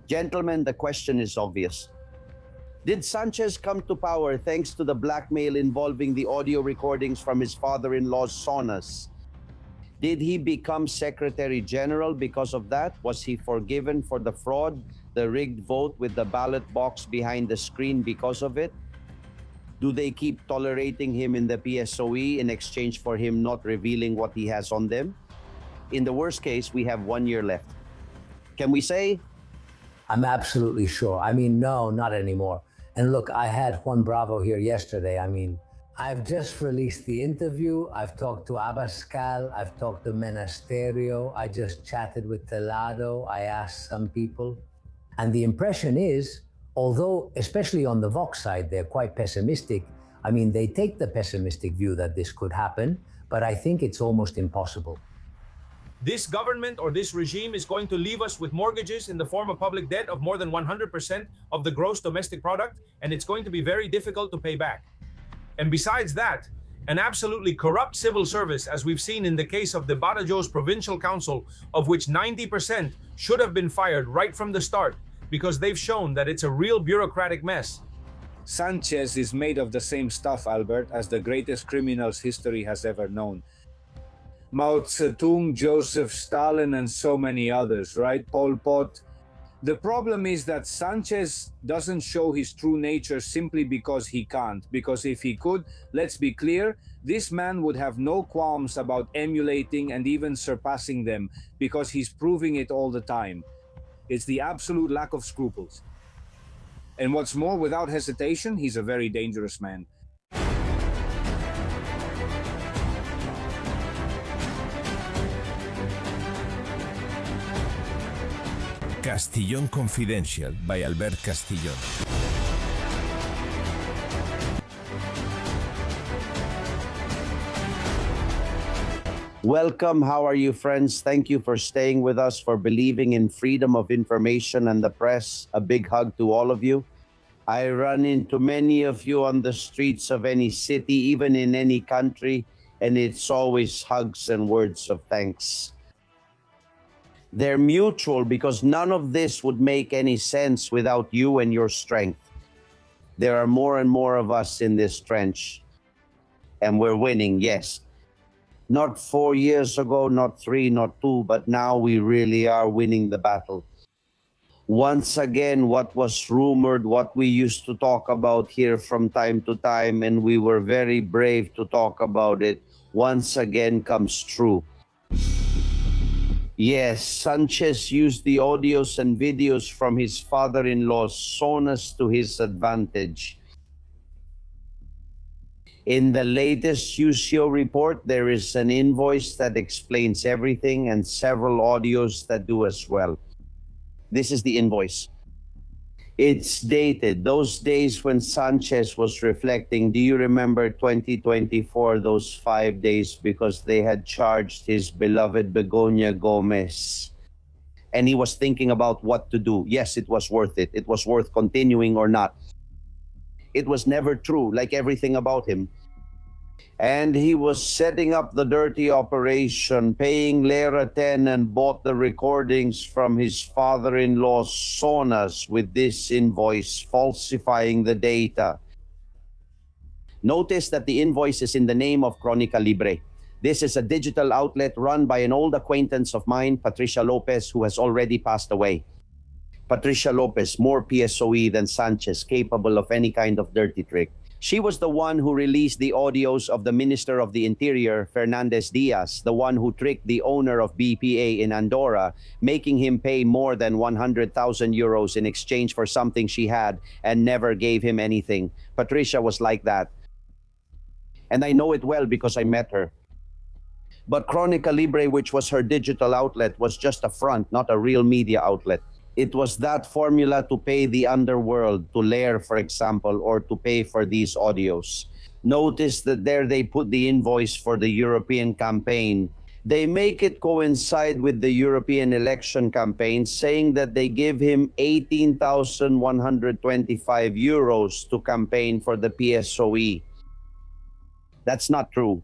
Gentlemen, the question is obvious. Did Sanchez come to power thanks to the blackmail involving the audio recordings from his father-in-law's saunas? Did he become Secretary General because of that? Was he forgiven for the fraud, the rigged vote with the ballot box behind the screen because of it? Do they keep tolerating him in the PSOE in exchange for him not revealing what he has on them? In the worst case, we have 1 year left. Can we say? I'm absolutely sure. I mean, no, not anymore. And look, I had Juan Bravo here yesterday. I mean, I've just released the interview. I've talked to Abascal. I've talked to Menasterio. I just chatted with Telado. I asked some people. And the impression is, although, especially on the Vox side, they're quite pessimistic. I mean, they take the pessimistic view that this could happen, but I think it's almost impossible. This government or this regime is going to leave us with mortgages in the form of public debt of more than 100% of the gross domestic product, and it's going to be very difficult to pay back. And besides that, an absolutely corrupt civil service, as we've seen in the case of the Badajoz Provincial Council, of which 90% should have been fired right from the start, because they've shown that it's a real bureaucratic mess. Sanchez is made of the same stuff, Albert, as the greatest criminals history has ever known. Mao Zedong, Joseph Stalin, and so many others, right? Pol Pot. The problem is that Sanchez doesn't show his true nature simply because he can't. Because if he could, let's be clear, this man would have no qualms about emulating and even surpassing them, because he's proving it all the time. It's the absolute lack of scruples. And what's more, without hesitation, he's a very dangerous man. Castillon Confidential by Albert Castillon. Welcome. How are you, friends? Thank you for staying with us, for believing in freedom of information and the press. A big hug to all of you. I run into many of you on the streets of any city, even in any country, and it's always hugs and words of thanks. They're mutual because none of this would make any sense without you and your strength. There are more and more of us in this trench, and we're winning, yes. Not 4 years ago, not 3, not 2, but now we really are winning the battle. Once again, what was rumored, what we used to talk about here from time to time, and we were very brave to talk about it, once again comes true. Yes, Sanchez used the audios and videos from his father-in-law's saunas to his advantage. In the latest UCO report, there is an invoice that explains everything and several audios that do as well. This is the invoice. It's dated those days when Sanchez was reflecting. Do you remember 2024, those 5 days, because they had charged his beloved Begonia Gomez? And he was thinking about what to do. Yes, it was worth it. It was worth continuing or not. It was never true, like everything about him. And he was setting up the dirty operation, paying Lera 10, and bought the recordings from his father-in-law's saunas with this invoice, falsifying the data. Notice that the invoice is in the name of Crónica Libre. This is a digital outlet run by an old acquaintance of mine, Patricia Lopez, who has already passed away. Patricia Lopez, more PSOE than Sanchez, capable of any kind of dirty trick. She was the one who released the audios of the Minister of the Interior, Fernandez Diaz, the one who tricked the owner of BPA in Andorra, making him pay more than 100,000 euros in exchange for something she had and never gave him anything. Patricia was like that. And I know it well because I met her. But Crónica Libre, which was her digital outlet, was just a front, not a real media outlet. It was that formula to pay the underworld, to Lair, for example, or to pay for these audios. Notice that there they put the invoice for the European campaign. They make it coincide with the European election campaign, saying that they give him 18,125 euros to campaign for the PSOE. That's not true.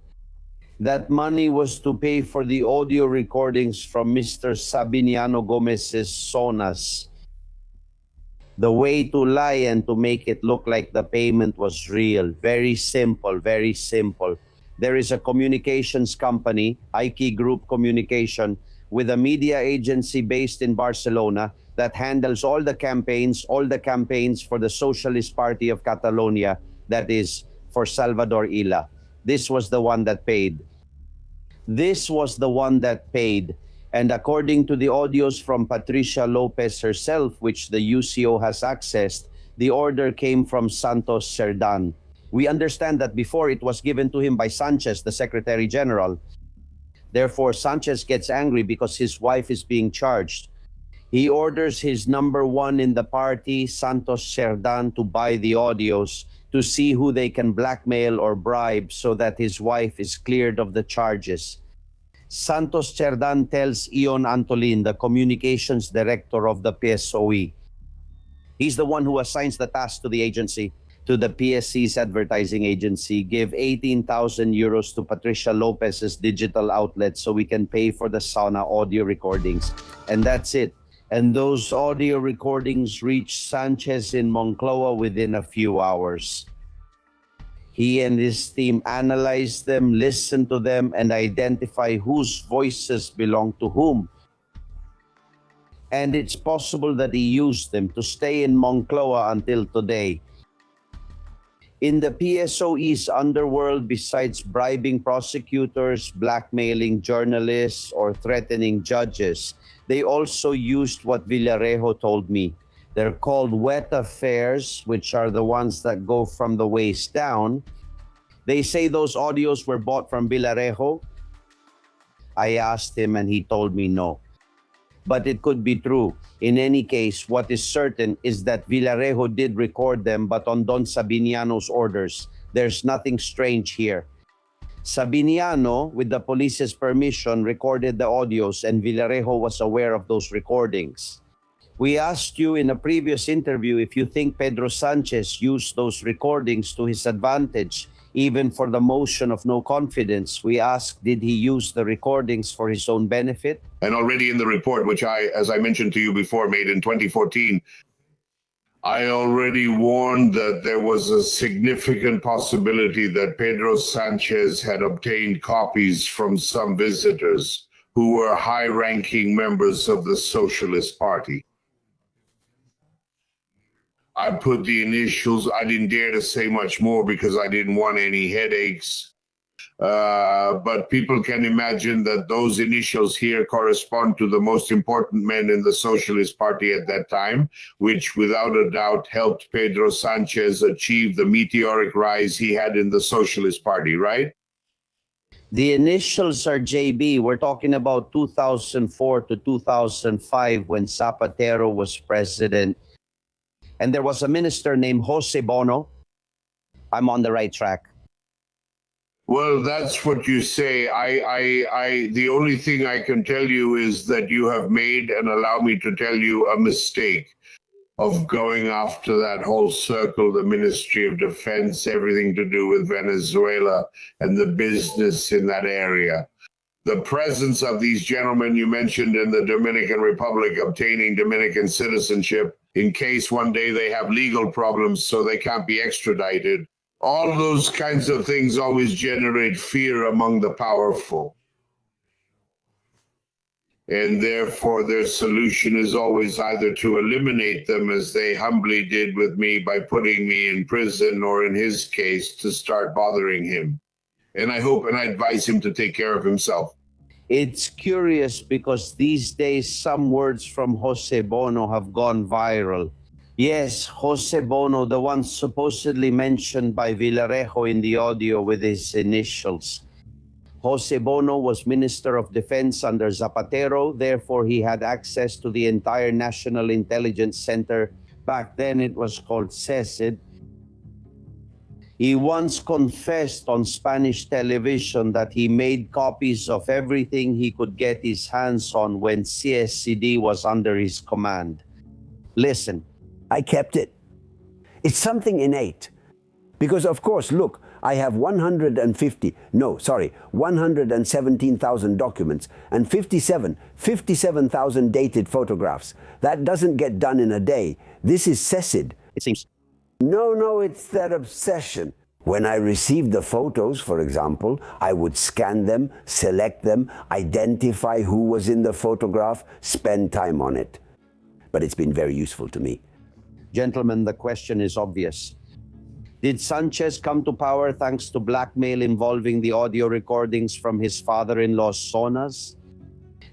That money was to pay for the audio recordings from Mr. Sabiniano Gomez's saunas. The way to lie and to make it look like the payment was real. Very simple, very simple. There is a communications company, Ike Group Communication, with a media agency based in Barcelona that handles all the campaigns for the Socialist Party of Catalonia, that is, for Salvador Illa. This was the one that paid. This was the one that paid. And according to the audios from Patricia Lopez herself, which the UCO has accessed, the order came from Santos Cerdan. We understand that before it was given to him by Sánchez, the Secretary General. Therefore, Sánchez gets angry because his wife is being charged. He orders his number one in the party, Santos Cerdan, to buy the audios to see who they can blackmail or bribe so that his wife is cleared of the charges. Santos Cerdan tells Ion Antolin, the communications director of the PSOE. He's the one who assigns the task to the agency, to the PSC's advertising agency. Give 18,000 euros to Patricia Lopez's digital outlet so we can pay for the Sauna audio recordings. And that's it. And those audio recordings reach Sánchez in Moncloa within a few hours. He and his team analyze them, listen to them, and identify whose voices belong to whom. And it's possible that he used them to stay in Moncloa until today. In the PSOE's underworld, besides bribing prosecutors, blackmailing journalists, or threatening judges, they also used what Villarejo told me. They're called wet affairs, which are the ones that go from the waist down. They say those audios were bought from Villarejo. I asked him and he told me no. But it could be true. In any case, what is certain is that Villarejo did record them, but on Don Sabiniano's orders. There's nothing strange here. Sabiniano, with the police's permission, recorded the audios and Villarejo was aware of those recordings. We asked you in a previous interview if you think Pedro Sánchez used those recordings to his advantage, even for the motion of no confidence. We asked, did he use the recordings for his own benefit? And already in the report, which as I mentioned to you before, made in 2014, I already warned that there was a significant possibility that Pedro Sánchez had obtained copies from some visitors who were high-ranking members of the Socialist Party. I put the initials. I didn't dare to say much more because I didn't want any headaches. But people can imagine that those initials here correspond to the most important men in the Socialist Party at that time, which without a doubt helped Pedro Sánchez achieve the meteoric rise he had in the Socialist Party, right? The initials are JB. We're talking about 2004 to 2005 when Zapatero was president. And there was a minister named Jose Bono. I'm on the right track. Well, that's what you say. The only thing I can tell you is that you have made, and allow me to tell you, a mistake of going after that whole circle, the Ministry of Defense, everything to do with Venezuela and the business in that area. The presence of these gentlemen you mentioned in the Dominican Republic obtaining Dominican citizenship in case one day they have legal problems so they can't be extradited. All those kinds of things always generate fear among the powerful. And therefore their solution is always either to eliminate them, as they humbly did with me by putting me in prison, or in his case, to start bothering him. And I hope and I advise him to take care of himself. It's curious because these days some words from Jose Bono have gone viral. Yes, Jose Bono, the one supposedly mentioned by Villarejo in the audio with his initials. Jose Bono was Minister of Defense under Zapatero, therefore he had access to the entire National Intelligence Center. Back then it was called CECID. He once confessed on Spanish television that he made copies of everything he could get his hands on when CSCD was under his command. Listen. I kept it. It's something innate. Because, of course, look, I have 117,000 documents and 57,000 dated photographs. That doesn't get done in a day. This is CECID. It seems. No, it's that obsession. When I received the photos, for example, I would scan them, select them, identify who was in the photograph, spend time on it. But it's been very useful to me. Gentlemen, the question is obvious. Did Sanchez come to power thanks to blackmail involving the audio recordings from his father-in-law's saunas?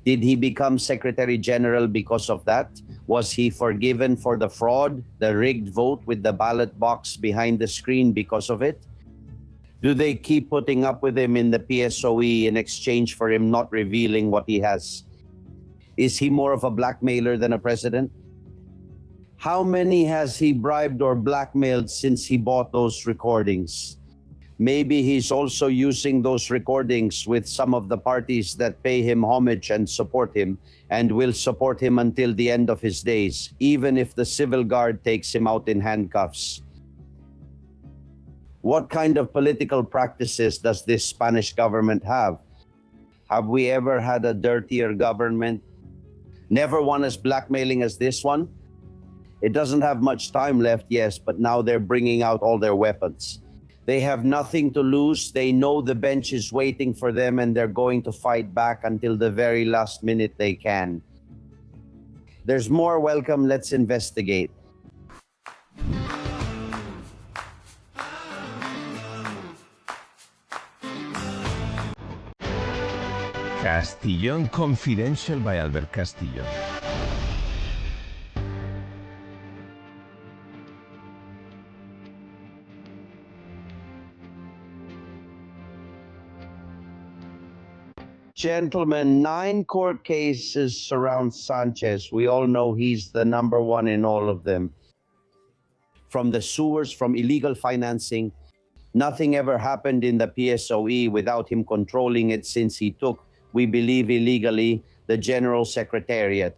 Did he become Secretary General because of that? Was he forgiven for the fraud, the rigged vote with the ballot box behind the screen because of it? Do they keep putting up with him in the PSOE in exchange for him not revealing what he has? Is he more of a blackmailer than a president? How many has he bribed or blackmailed since he bought those recordings? Maybe he's also using those recordings with some of the parties that pay him homage and support him and will support him until the end of his days, even if the civil guard takes him out in handcuffs. What kind of political practices does this Spanish government have? Have we ever had a dirtier government? Never one as blackmailing as this one? It doesn't have much time left, yes, but now they're bringing out all their weapons. They have nothing to lose. They know the bench is waiting for them and they're going to fight back until the very last minute they can. There's more. Welcome. Let's investigate. Castillon Confidential by Albert Castillon. Gentlemen, 9 court cases surround Sanchez. We all know he's the number one in all of them. From the sewers, from illegal financing, nothing ever happened in the PSOE without him controlling it since he took, we believe illegally, the General Secretariat.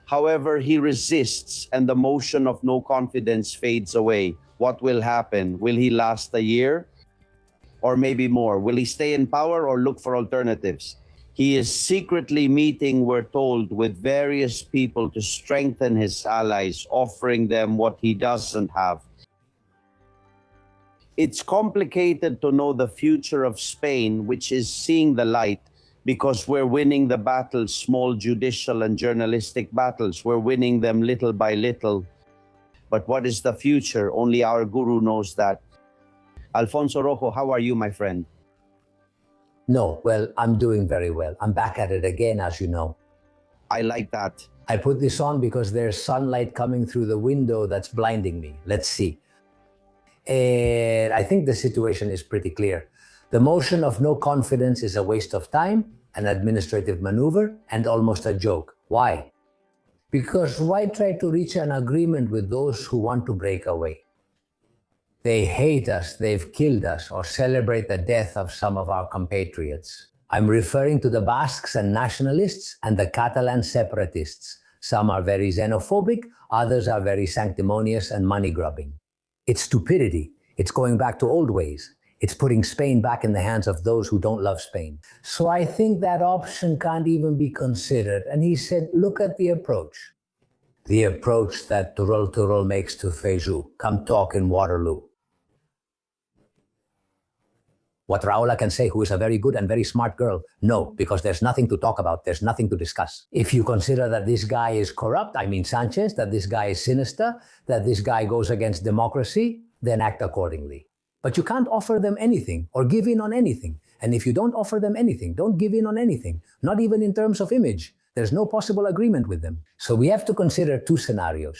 However, he resists and the motion of no confidence fades away. What will happen? Will he last a year? Or maybe more? Will he stay in power or look for alternatives? He is secretly meeting, we're told, with various people to strengthen his allies, offering them what he doesn't have. It's complicated to know the future of Spain, which is seeing the light, because we're winning the battles, small judicial and journalistic battles. We're winning them little by little. But what is the future? Only our guru knows that. Alfonso Rojo, how are you, my friend? No, well, I'm doing very well. I'm back at it again, as you know. I like that. I put this on because there's sunlight coming through the window that's blinding me. Let's see. And I think the situation is pretty clear. The motion of no confidence is a waste of time, an administrative maneuver, and almost a joke. Why? Because why try to reach an agreement with those who want to break away? They hate us, they've killed us, or celebrate the death of some of our compatriots. I'm referring to the Basques and nationalists and the Catalan separatists. Some are very xenophobic, others are very sanctimonious and money-grubbing. It's stupidity. It's going back to old ways. It's putting Spain back in the hands of those who don't love Spain. So I think that option can't even be considered. And he said, look at the approach. The approach that Turul makes to Feijó. Come talk in Waterloo. What Raula can say, who is a very good and very smart girl? No, because there's nothing to talk about. There's nothing to discuss. If you consider that this guy is corrupt, I mean Sanchez, that this guy is sinister, that this guy goes against democracy, then act accordingly. But you can't offer them anything or give in on anything. And if you don't offer them anything, don't give in on anything, not even in terms of image, there's no possible agreement with them. So we have to consider 2 scenarios.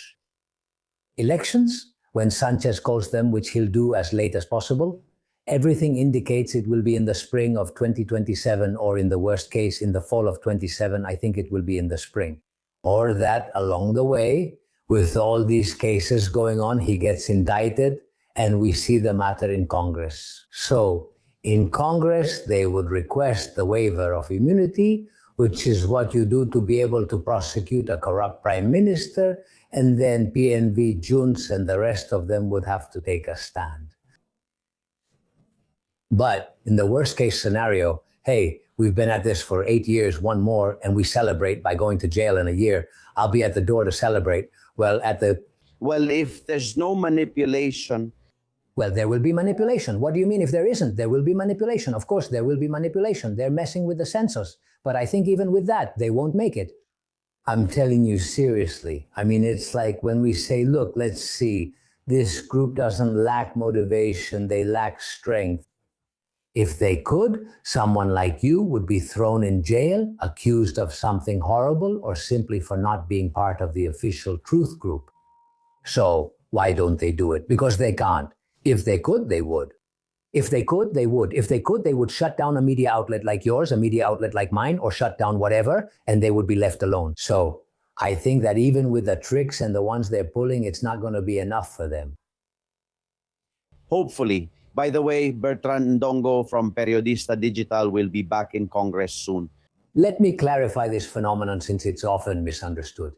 Elections, when Sanchez calls them, which he'll do as late as possible. Everything indicates it will be in the spring of 2027, or in the worst case, in the fall of 27. I think it will be in the spring. Or that along the way, with all these cases going on, he gets indicted and we see the matter in Congress. So in Congress, they would request the waiver of immunity, which is what you do to be able to prosecute a corrupt prime minister, and then PNV, Junts, and the rest of them would have to take a stand. But in the worst case scenario, hey, we've been at this for 8 years, one more, and we celebrate by going to jail in a year. I'll be at the door to celebrate. Well, if there's no manipulation, well, there will be manipulation. What do you mean if there isn't? There will be manipulation. Of course, there will be manipulation. They're messing with the census. But I think even with that, they won't make it. I'm telling you seriously. I mean, it's like when we say, look, let's see, this group doesn't lack motivation, they lack strength. If they could, someone like you would be thrown in jail, accused of something horrible, or simply for not being part of the official truth group. So why don't they do it? Because they can't. If they could, they would. If they could, they would. If they could, they would shut down a media outlet like yours, a media outlet like mine, or shut down whatever, and they would be left alone. So I think that even with the tricks and the ones they're pulling, it's not going to be enough for them. hopefully. By the way, Bertrand Ndongo from Periodista Digital will be back in Congress soon. Let me clarify this phenomenon since it's often misunderstood.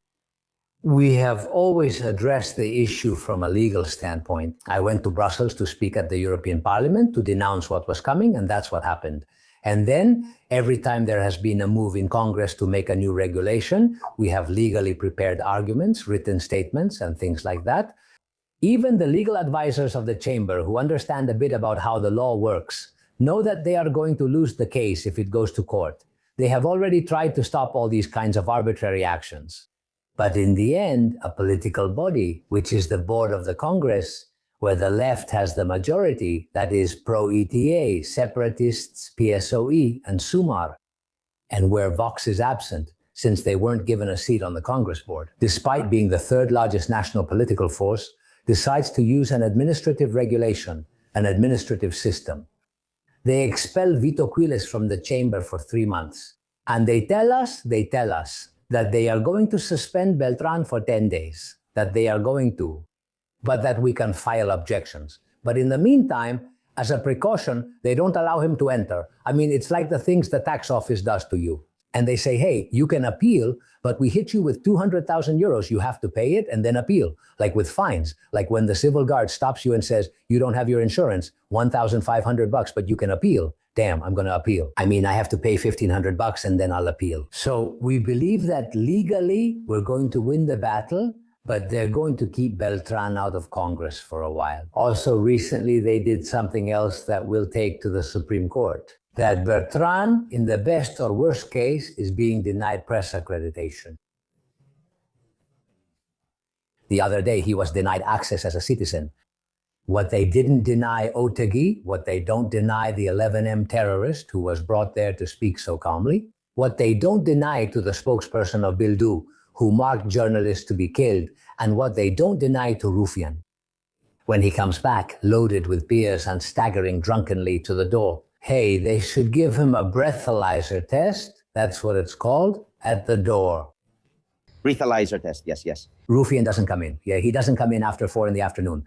We have always addressed the issue from a legal standpoint. I went to Brussels to speak at the European Parliament to denounce what was coming, and that's what happened. And then, every time there has been a move in Congress to make a new regulation, we have legally prepared arguments, written statements, and things like that. Even the legal advisors of the chamber, who understand a bit about how the law works, know that they are going to lose the case if it goes to court. They have already tried to stop all these kinds of arbitrary actions. But in the end, a political body, which is the board of the Congress, where the left has the majority, that is pro-ETA, separatists, PSOE, and Sumar, and where Vox is absent, since they weren't given a seat on the Congress board, despite being the third largest national political force, decides to use an administrative regulation, an administrative system. They expel Vito Quiles from the chamber for 3 months. And they tell us that they are going to suspend Beltran for 10 days, that they are going to, but that we can file objections. But in the meantime, as a precaution, they don't allow him to enter. I mean, it's like the things the tax office does to you. And they say, hey, you can appeal, but we hit you with 200,000 euros. You have to pay it and then appeal, like with fines. Like when the civil guard stops you and says, you don't have your insurance, 1,500 bucks, but you can appeal. Damn, I'm going to appeal. I mean, I have to pay 1,500 bucks and then I'll appeal. So we believe that legally we're going to win the battle, but they're going to keep Beltran out of Congress for a while. Also, recently they did something else that we'll take to the Supreme Court. That Bertrand, in the best or worst case, is being denied press accreditation. The other day, he was denied access as a citizen. What they didn't deny Otegi, what they don't deny the 11M terrorist who was brought there to speak so calmly, what they don't deny to the spokesperson of Bildu, who marked journalists to be killed, and what they don't deny to Rufian. When he comes back, loaded with beers and staggering drunkenly to the door, hey, they should give him a breathalyzer test, that's what it's called, at the door. Breathalyzer test, yes. Rufian doesn't come in. Yeah, he doesn't come in after 4 in the afternoon.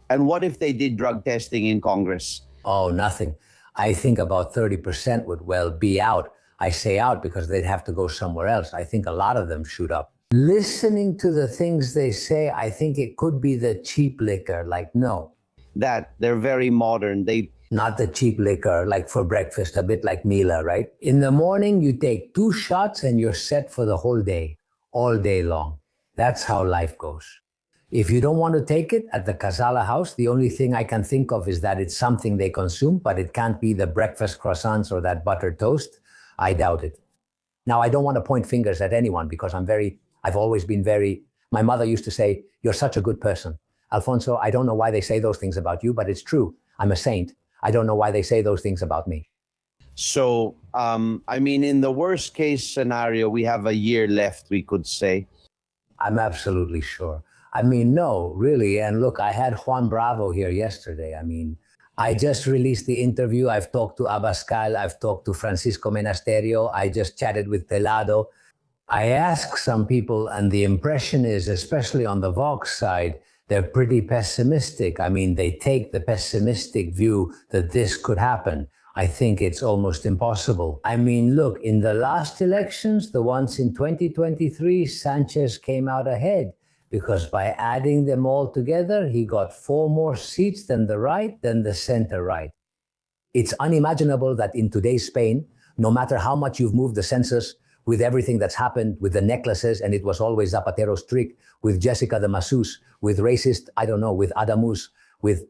And what if they did drug testing in Congress? Oh, nothing. I think about 30% would well be out. I say out because they'd have to go somewhere else. I think a lot of them shoot up. Listening to the things they say, I think it could be the cheap liquor, like no. That they're very modern. Not the cheap liquor, like for breakfast, a bit like Mila, right? In the morning, you take 2 shots and you're set for the whole day, all day long. That's how life goes. If you don't want to take it at the Casala house, the only thing I can think of is that it's something they consume, but it can't be the breakfast croissants or that buttered toast. I doubt it. Now, I don't want to point fingers at anyone because I've always been my mother used to say, you're such a good person. Alfonso, I don't know why they say those things about you, but it's true. I'm a saint. I don't know why they say those things about me. So, I mean, in the worst case scenario, we have a year left, we could say. I'm absolutely sure. I mean, no, really. And look, I had Juan Bravo here yesterday. I mean, I just released the interview. I've talked to Abascal. I've talked to Francisco Menasterio. I just chatted with Telado. I asked some people, and the impression is, especially on the Vox side, they're pretty pessimistic. I mean, they take the pessimistic view that this could happen. I think it's almost impossible. I mean, look, in the last elections, the ones in 2023, Sánchez came out ahead because by adding them all together, he got 4 more seats than the right, than the center right. It's unimaginable that in today's Spain, no matter how much you've moved the census, with everything that's happened, with the necklaces, and it was always Zapatero's trick, with Jessica the masseuse, with racist, I don't know, with Adamus, with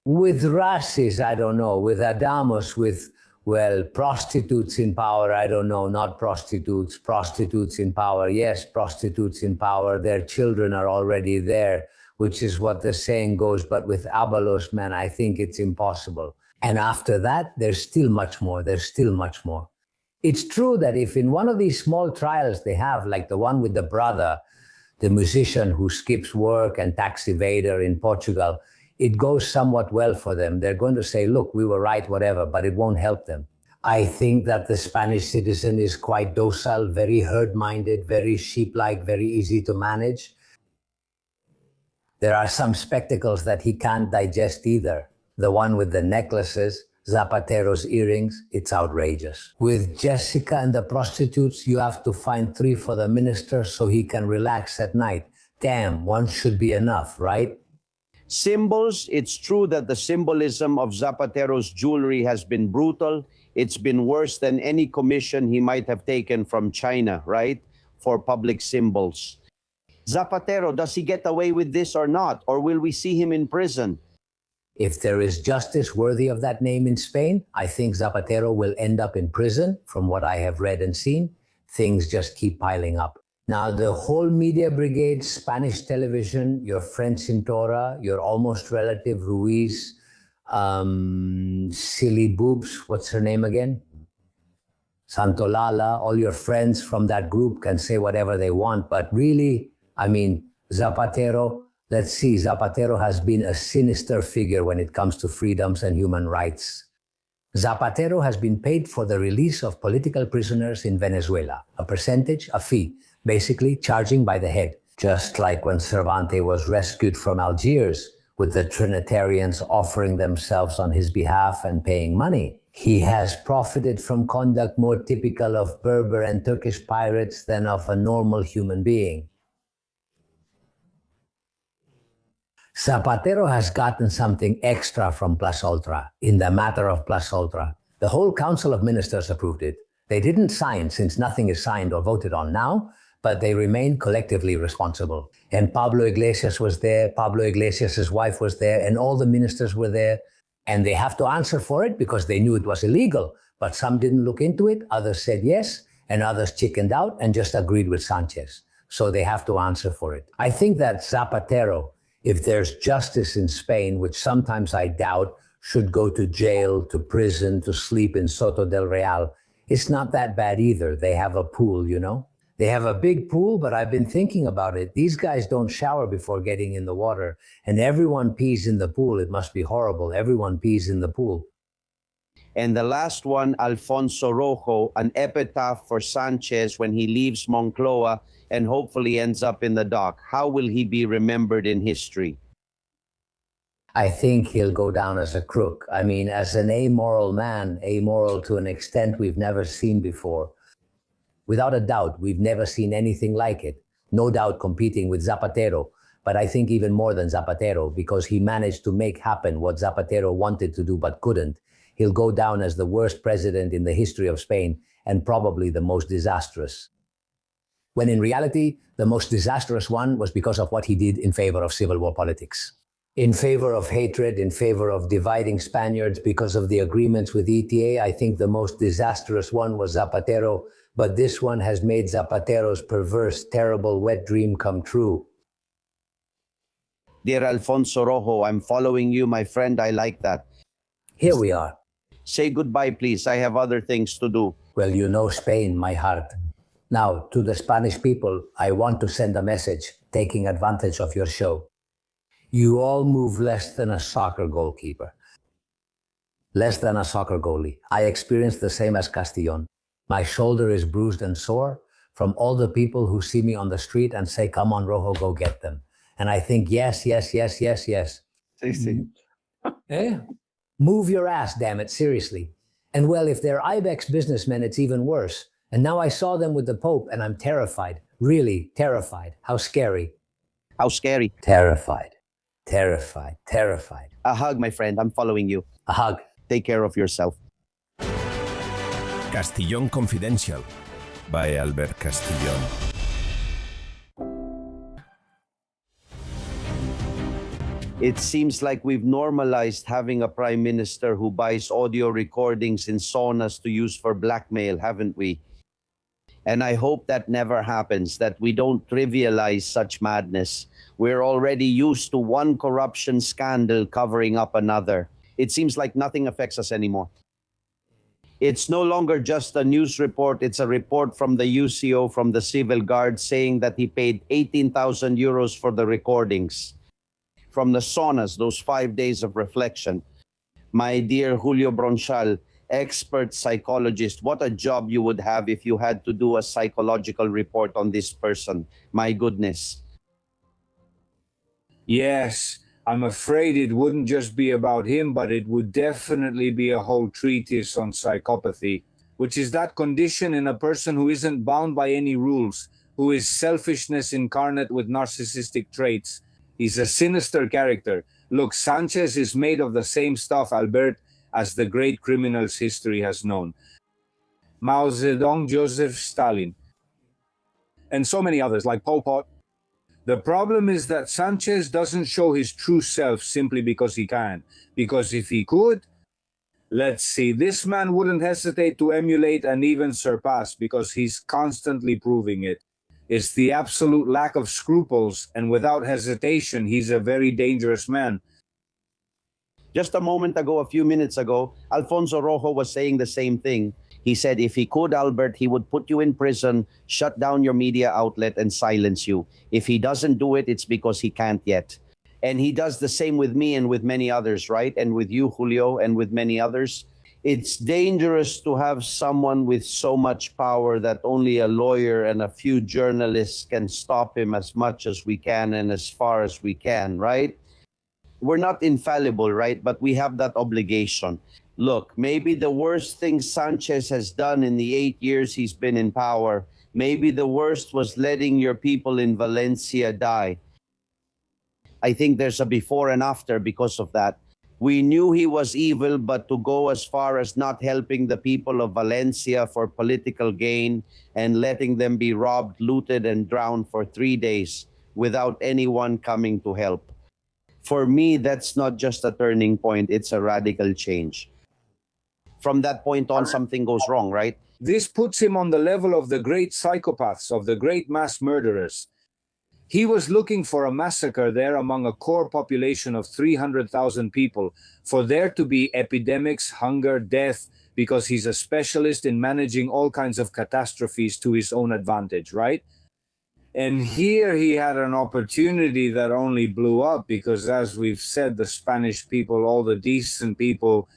Rasis, I don't know, with Adamus, with, well, prostitutes in power, I don't know, not prostitutes, prostitutes in power, yes, prostitutes in power, their children are already there, which is what the saying goes, but with Abalos, man, I think it's impossible. And after that, there's still much more, there's still much more. It's true that if in one of these small trials they have, like the one with the brother, the musician who skips work and tax evader in Portugal, it goes somewhat well for them. They're going to say, look, we were right, whatever, but it won't help them. I think that the Spanish citizen is quite docile, very herd-minded, very sheep-like, very easy to manage. There are some spectacles that he can't digest either. The one with the necklaces, Zapatero's earrings, it's outrageous. With Jessica and the prostitutes, you have to find 3 for the minister so he can relax at night. Damn, one should be enough, right? Symbols, it's true that the symbolism of Zapatero's jewelry has been brutal. It's been worse than any commission he might have taken from China, right? For public symbols. Zapatero, does he get away with this or not? Or will we see him in prison? If there is justice worthy of that name in Spain, I think Zapatero will end up in prison. From what I have read and seen, things just keep piling up. Now, the whole media brigade, Spanish television, your friend Cintora, your almost relative Ruiz, Silly Boobs, what's her name again? Santolala, all your friends from that group can say whatever they want, but really, I mean, Zapatero, let's see, Zapatero has been a sinister figure when it comes to freedoms and human rights. Zapatero has been paid for the release of political prisoners in Venezuela, a percentage, a fee, basically charging by the head, just like when Cervantes was rescued from Algiers, with the Trinitarians offering themselves on his behalf and paying money. He has profited from conduct more typical of Berber and Turkish pirates than of a normal human being. Zapatero has gotten something extra from Plus Ultra in the matter of Plus Ultra. The whole Council of Ministers approved it. They didn't sign, since nothing is signed or voted on now, but they remain collectively responsible. And Pablo Iglesias was there, Pablo Iglesias' wife was there, and all the ministers were there. And they have to answer for it because they knew it was illegal. But some didn't look into it, others said yes, and others chickened out and just agreed with Sánchez. So they have to answer for it. I think that Zapatero, if there's justice in Spain, which sometimes I doubt, should go to jail, to prison, to sleep in Soto del Real. It's not that bad either. They have a pool, you know? They have a big pool, but I've been thinking about it. These guys don't shower before getting in the water, and everyone pees in the pool. It must be horrible. Everyone pees in the pool. And the last one, Alfonso Rojo, an epitaph for Sánchez when he leaves Moncloa and hopefully ends up in the dock. How will he be remembered in history? I think he'll go down as a crook. I mean, as an amoral man, amoral to an extent we've never seen before. Without a doubt, we've never seen anything like it. No doubt competing with Zapatero, but I think even more than Zapatero, because he managed to make happen what Zapatero wanted to do but couldn't. He'll go down as the worst president in the history of Spain and probably the most disastrous. When in reality, the most disastrous one was because of what he did in favor of civil war politics. In favor of hatred, in favor of dividing Spaniards because of the agreements with ETA, I think the most disastrous one was Zapatero, but this one has made Zapatero's perverse, terrible, wet dream come true. Dear Alfonso Rojo, I'm following you, my friend. I like that. Here we are. Say goodbye, please. I have other things to do. Well, you know Spain, my heart. Now, to the Spanish people, I want to send a message, taking advantage of your show. You all move less than a soccer goalkeeper. Less than a soccer goalie. I experienced the same as Castillon. My shoulder is bruised and sore from all the people who see me on the street and say, come on, Rojo, go get them. And I think, yes. Sí. Eh? Move your ass, damn it, seriously. And well, if they're Ibex businessmen, it's even worse. And now I saw them with the Pope and I'm terrified. Really terrified. How scary. How scary. Terrified. Terrified, terrified. A hug, my friend. I'm following you. A hug. Take care of yourself. Castillon Confidential by Albert Castillon. It seems like we've normalized having a prime minister who buys audio recordings in saunas to use for blackmail, haven't we? And I hope that never happens, that we don't trivialize such madness. We're already used to one corruption scandal covering up another. It seems like nothing affects us anymore. It's no longer just a news report. It's a report from the UCO, from the civil guard, saying that he paid 18,000 euros for the recordings from the saunas, those 5 days of reflection. My dear Julio Bronchal, expert psychologist, what a job you would have if you had to do a psychological report on this person. My goodness. Yes, I'm afraid it wouldn't just be about him, but it would definitely be a whole treatise on psychopathy, which is that condition in a person who isn't bound by any rules, who is selfishness incarnate with narcissistic traits. He's a sinister character. Look, Sánchez is made of the same stuff, Albert, as the great criminals history has known. Mao Zedong, Joseph Stalin, and so many others like Pol Pot. The problem is that Sánchez doesn't show his true self simply because he can. Because if he could, let's see, this man wouldn't hesitate to emulate and even surpass because he's constantly proving it. It's the absolute lack of scruples, and without hesitation, he's a very dangerous man. Just a moment ago, a few minutes ago, Alfonso Rojo was saying the same thing. He said if he could, Albert, he would put you in prison, shut down your media outlet, and silence you. If he doesn't do it, it's because he can't yet. And he does the same with me and with many others, right? And with you, Julio, and with many others. It's dangerous to have someone with so much power that only a lawyer and a few journalists can stop him as much as we can and as far as we can, right? We're not infallible, right? But we have that obligation. Look, maybe the worst thing Sánchez has done in the 8 years he's been in power, maybe the worst was letting your people in Valencia die. I think there's a before and after because of that. We knew he was evil, but to go as far as not helping the people of Valencia for political gain and letting them be robbed, looted, and drowned for 3 days without anyone coming to help. For me, that's not just a turning point, it's a radical change. From that point on, something goes wrong, right? This puts him on the level of the great psychopaths, of the great mass murderers. He was looking for a massacre there among a core population of 300,000 people, for there to be epidemics, hunger, death, because he's a specialist in managing all kinds of catastrophes to his own advantage, right? And here he had an opportunity that only blew up because, as we've said, the Spanish people, all the decent people,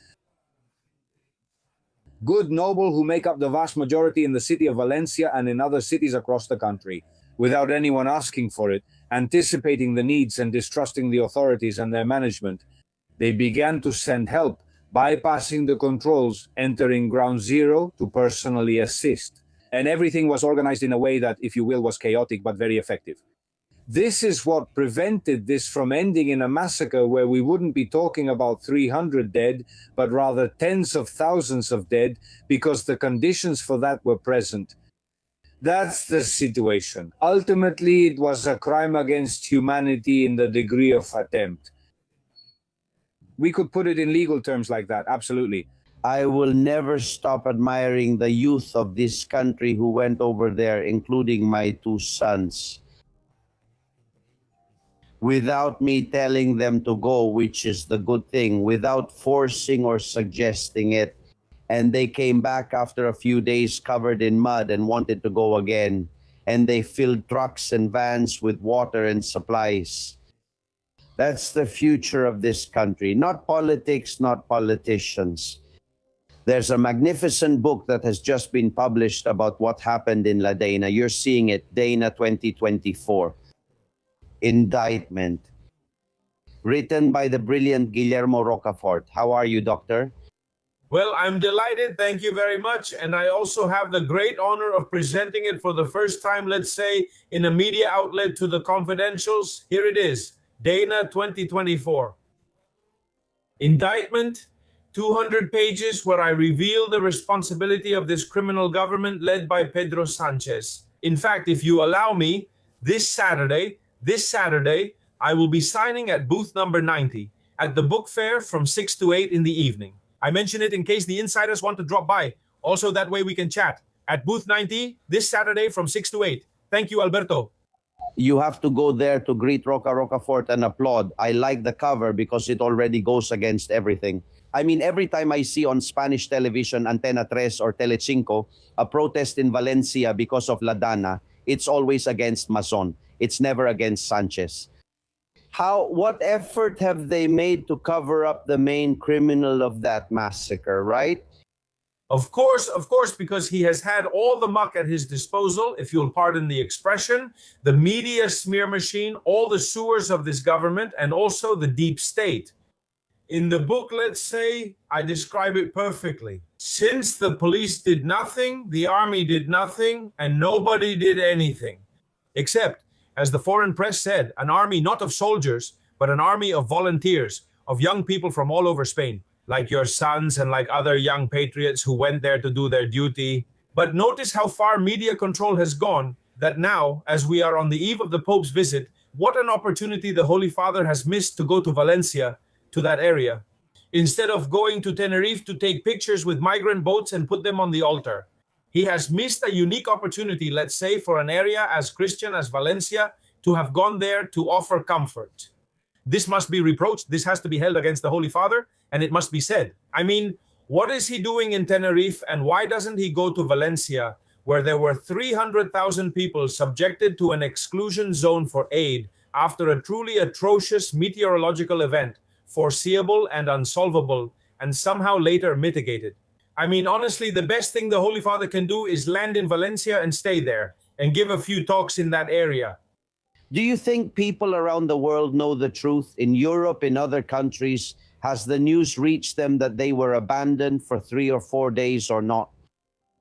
good, noble, who make up the vast majority in the city of Valencia and in other cities across the country, without anyone asking for it, anticipating the needs and distrusting the authorities and their management, they began to send help, bypassing the controls, entering ground zero to personally assist. And everything was organized in a way that, if you will, was chaotic but very effective. This is what prevented this from ending in a massacre where we wouldn't be talking about 300 dead, but rather tens of thousands of dead, because the conditions for that were present. That's the situation. Ultimately, it was a crime against humanity in the degree of attempt. We could put it in legal terms like that, absolutely. I will never stop admiring the youth of this country who went over there, including my 2 sons, without me telling them to go, which is the good thing, without forcing or suggesting it. And they came back after a few days covered in mud and wanted to go again. And they filled trucks and vans with water and supplies. That's the future of this country. Not politics, not politicians. There's a magnificent book that has just been published about what happened in La Dana. You're seeing it, Dana 2024. Indictment. Written by the brilliant Guillermo Rocafort. How are you, Doctor? Well, I'm delighted. Thank you very much. And I also have the great honor of presenting it for the first time, let's say, in a media outlet to the confidentials. Here it is. Dana 2024. Indictment, 200 pages where I reveal the responsibility of this criminal government led by Pedro Sánchez. In fact, if you allow me, this Saturday, I will be signing at booth number 90 at the book fair from 6 to 8 in the evening. I mention it in case the insiders want to drop by. Also, that way we can chat. At booth 90, this Saturday from 6 to 8. Thank you, Alberto. You have to go there to greet Roca Rocafort and applaud. I like the cover because it already goes against everything. I mean, every time I see on Spanish television, Antena 3 or Telecinco, a protest in Valencia because of La Dana, it's always against Mazon. It's never against Sanchez. What effort have they made to cover up the main criminal of that massacre, right? Of course, because he has had all the muck at his disposal, if you'll pardon the expression, the media smear machine, all the sewers of this government, and also the deep state. In the book, let's say, I describe it perfectly. Since the police did nothing, the army did nothing, and nobody did anything. Except, as the foreign press said, an army not of soldiers, but an army of volunteers, of young people from all over Spain, like your sons and like other young patriots who went there to do their duty. But notice how far media control has gone, that now, as we are on the eve of the Pope's visit, what an opportunity the Holy Father has missed to go to Valencia, to that area, instead of going to Tenerife to take pictures with migrant boats and put them on the altar. He has missed a unique opportunity, let's say, for an area as Christian as Valencia to have gone there to offer comfort. This must be reproached. This has to be held against the Holy Father, and it must be said. I mean, what is he doing in Tenerife, and why doesn't he go to Valencia, where there were 300,000 people subjected to an exclusion zone for aid after a truly atrocious meteorological event, foreseeable and unsolvable, and somehow later mitigated? I mean, honestly, the best thing the Holy Father can do is land in Valencia and stay there, and give a few talks in that area. Do you think people around the world know the truth? In Europe, in other countries, has the news reached them that they were abandoned for 3 or 4 days or not?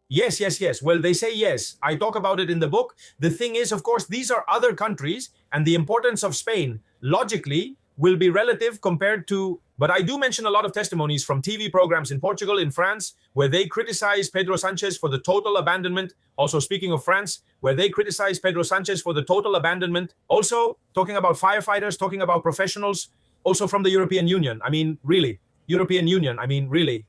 Yes. Well, they say yes. I talk about it in the book. The thing is, of course, these are other countries, and the importance of Spain, logically, will be relative compared to... But I do mention a lot of testimonies from TV programs in Portugal, in France, where they criticize Pedro Sánchez for the total abandonment. Also, speaking of France, where they criticize Pedro Sánchez for the total abandonment. Also, talking about firefighters, talking about professionals, also from the European Union. I mean, really. European Union, I mean, really.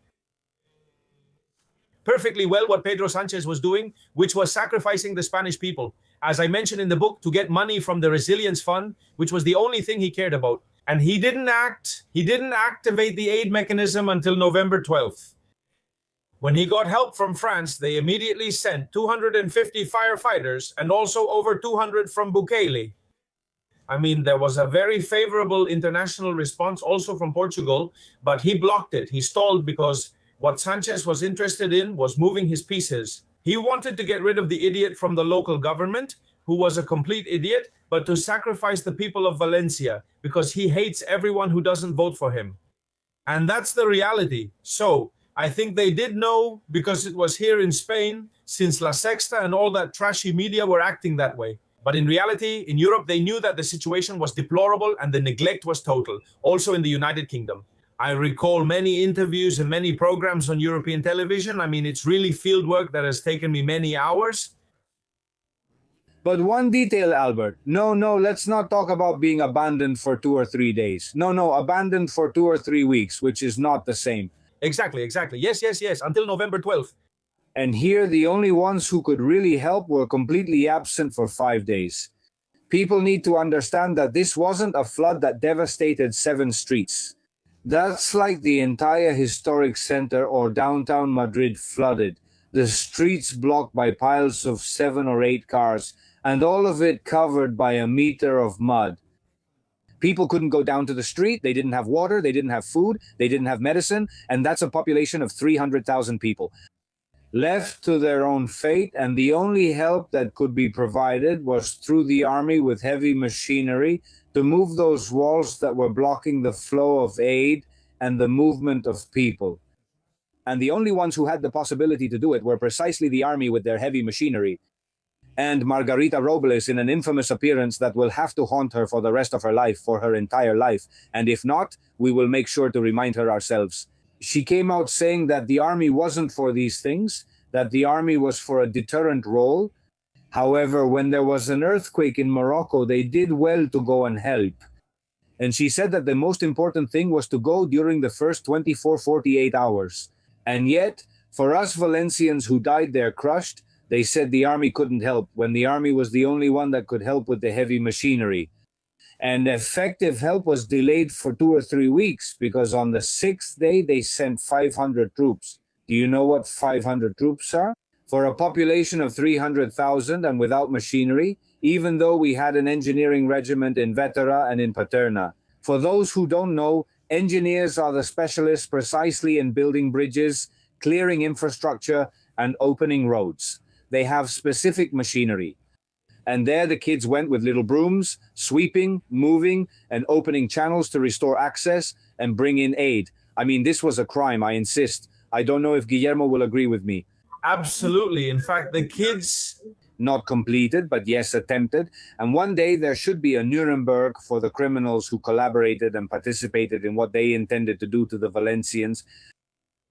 Perfectly well what Pedro Sánchez was doing, which was sacrificing the Spanish people, as I mentioned in the book, to get money from the Resilience Fund, which was the only thing he cared about. And he didn't activate the aid mechanism until November 12th. When he got help from France, they immediately sent 250 firefighters and also over 200 from Bukele. I mean, there was a very favorable international response also from Portugal, but he blocked it. He stalled because what Sanchez was interested in was moving his pieces. He wanted to get rid of the idiot from the local government, who was a complete idiot, but to sacrifice the people of Valencia because he hates everyone who doesn't vote for him. And that's the reality. So I think they did know, because it was here in Spain, since La Sexta and all that trashy media were acting that way. But in reality, in Europe, they knew that the situation was deplorable and the neglect was total, also in the United Kingdom. I recall many interviews and many programs on European television. I mean, it's really field work that has taken me many hours. But one detail, Albert. No, let's not talk about being abandoned for 2 or 3 days. No, abandoned for 2 or 3 weeks, which is not the same. Exactly. Yes, until November 12th. And here, the only ones who could really help were completely absent for 5 days. People need to understand that this wasn't a flood that devastated 7 streets. That's like the entire historic center or downtown Madrid flooded, the streets blocked by piles of 7 or 8 cars, and all of it covered by a meter of mud. People couldn't go down to the street, they didn't have water, they didn't have food, they didn't have medicine, and that's a population of 300,000 people. Left to their own fate, and the only help that could be provided was through the army with heavy machinery to move those walls that were blocking the flow of aid and the movement of people. And the only ones who had the possibility to do it were precisely the army with their heavy machinery. and Margarita Robles in an infamous appearance that will have to haunt her for the rest of her life, for her entire life. And if not, we will make sure to remind her ourselves. She came out saying that the army wasn't for these things, that the army was for a deterrent role. However, when there was an earthquake in Morocco, they did well to go and help. And she said that the most important thing was to go during the first 48 hours. And yet, for us Valencians who died there crushed, they said the army couldn't help, when the army was the only one that could help with the heavy machinery. And effective help was delayed for 2 or 3 weeks, because on the 6th day they sent 500 troops. Do you know what 500 troops are? For a population of 300,000 and without machinery, even though we had an engineering regiment in Vetera and in Paterna. For those who don't know, engineers are the specialists precisely in building bridges, clearing infrastructure, and opening roads. They have specific machinery. And there the kids went with little brooms, sweeping, moving, and opening channels to restore access and bring in aid. I mean, this was a crime, I insist. I don't know if Guillermo will agree with me. Absolutely. In fact, the kids... Not completed, but yes, attempted. And one day there should be a Nuremberg for the criminals who collaborated and participated in what they intended to do to the Valencians.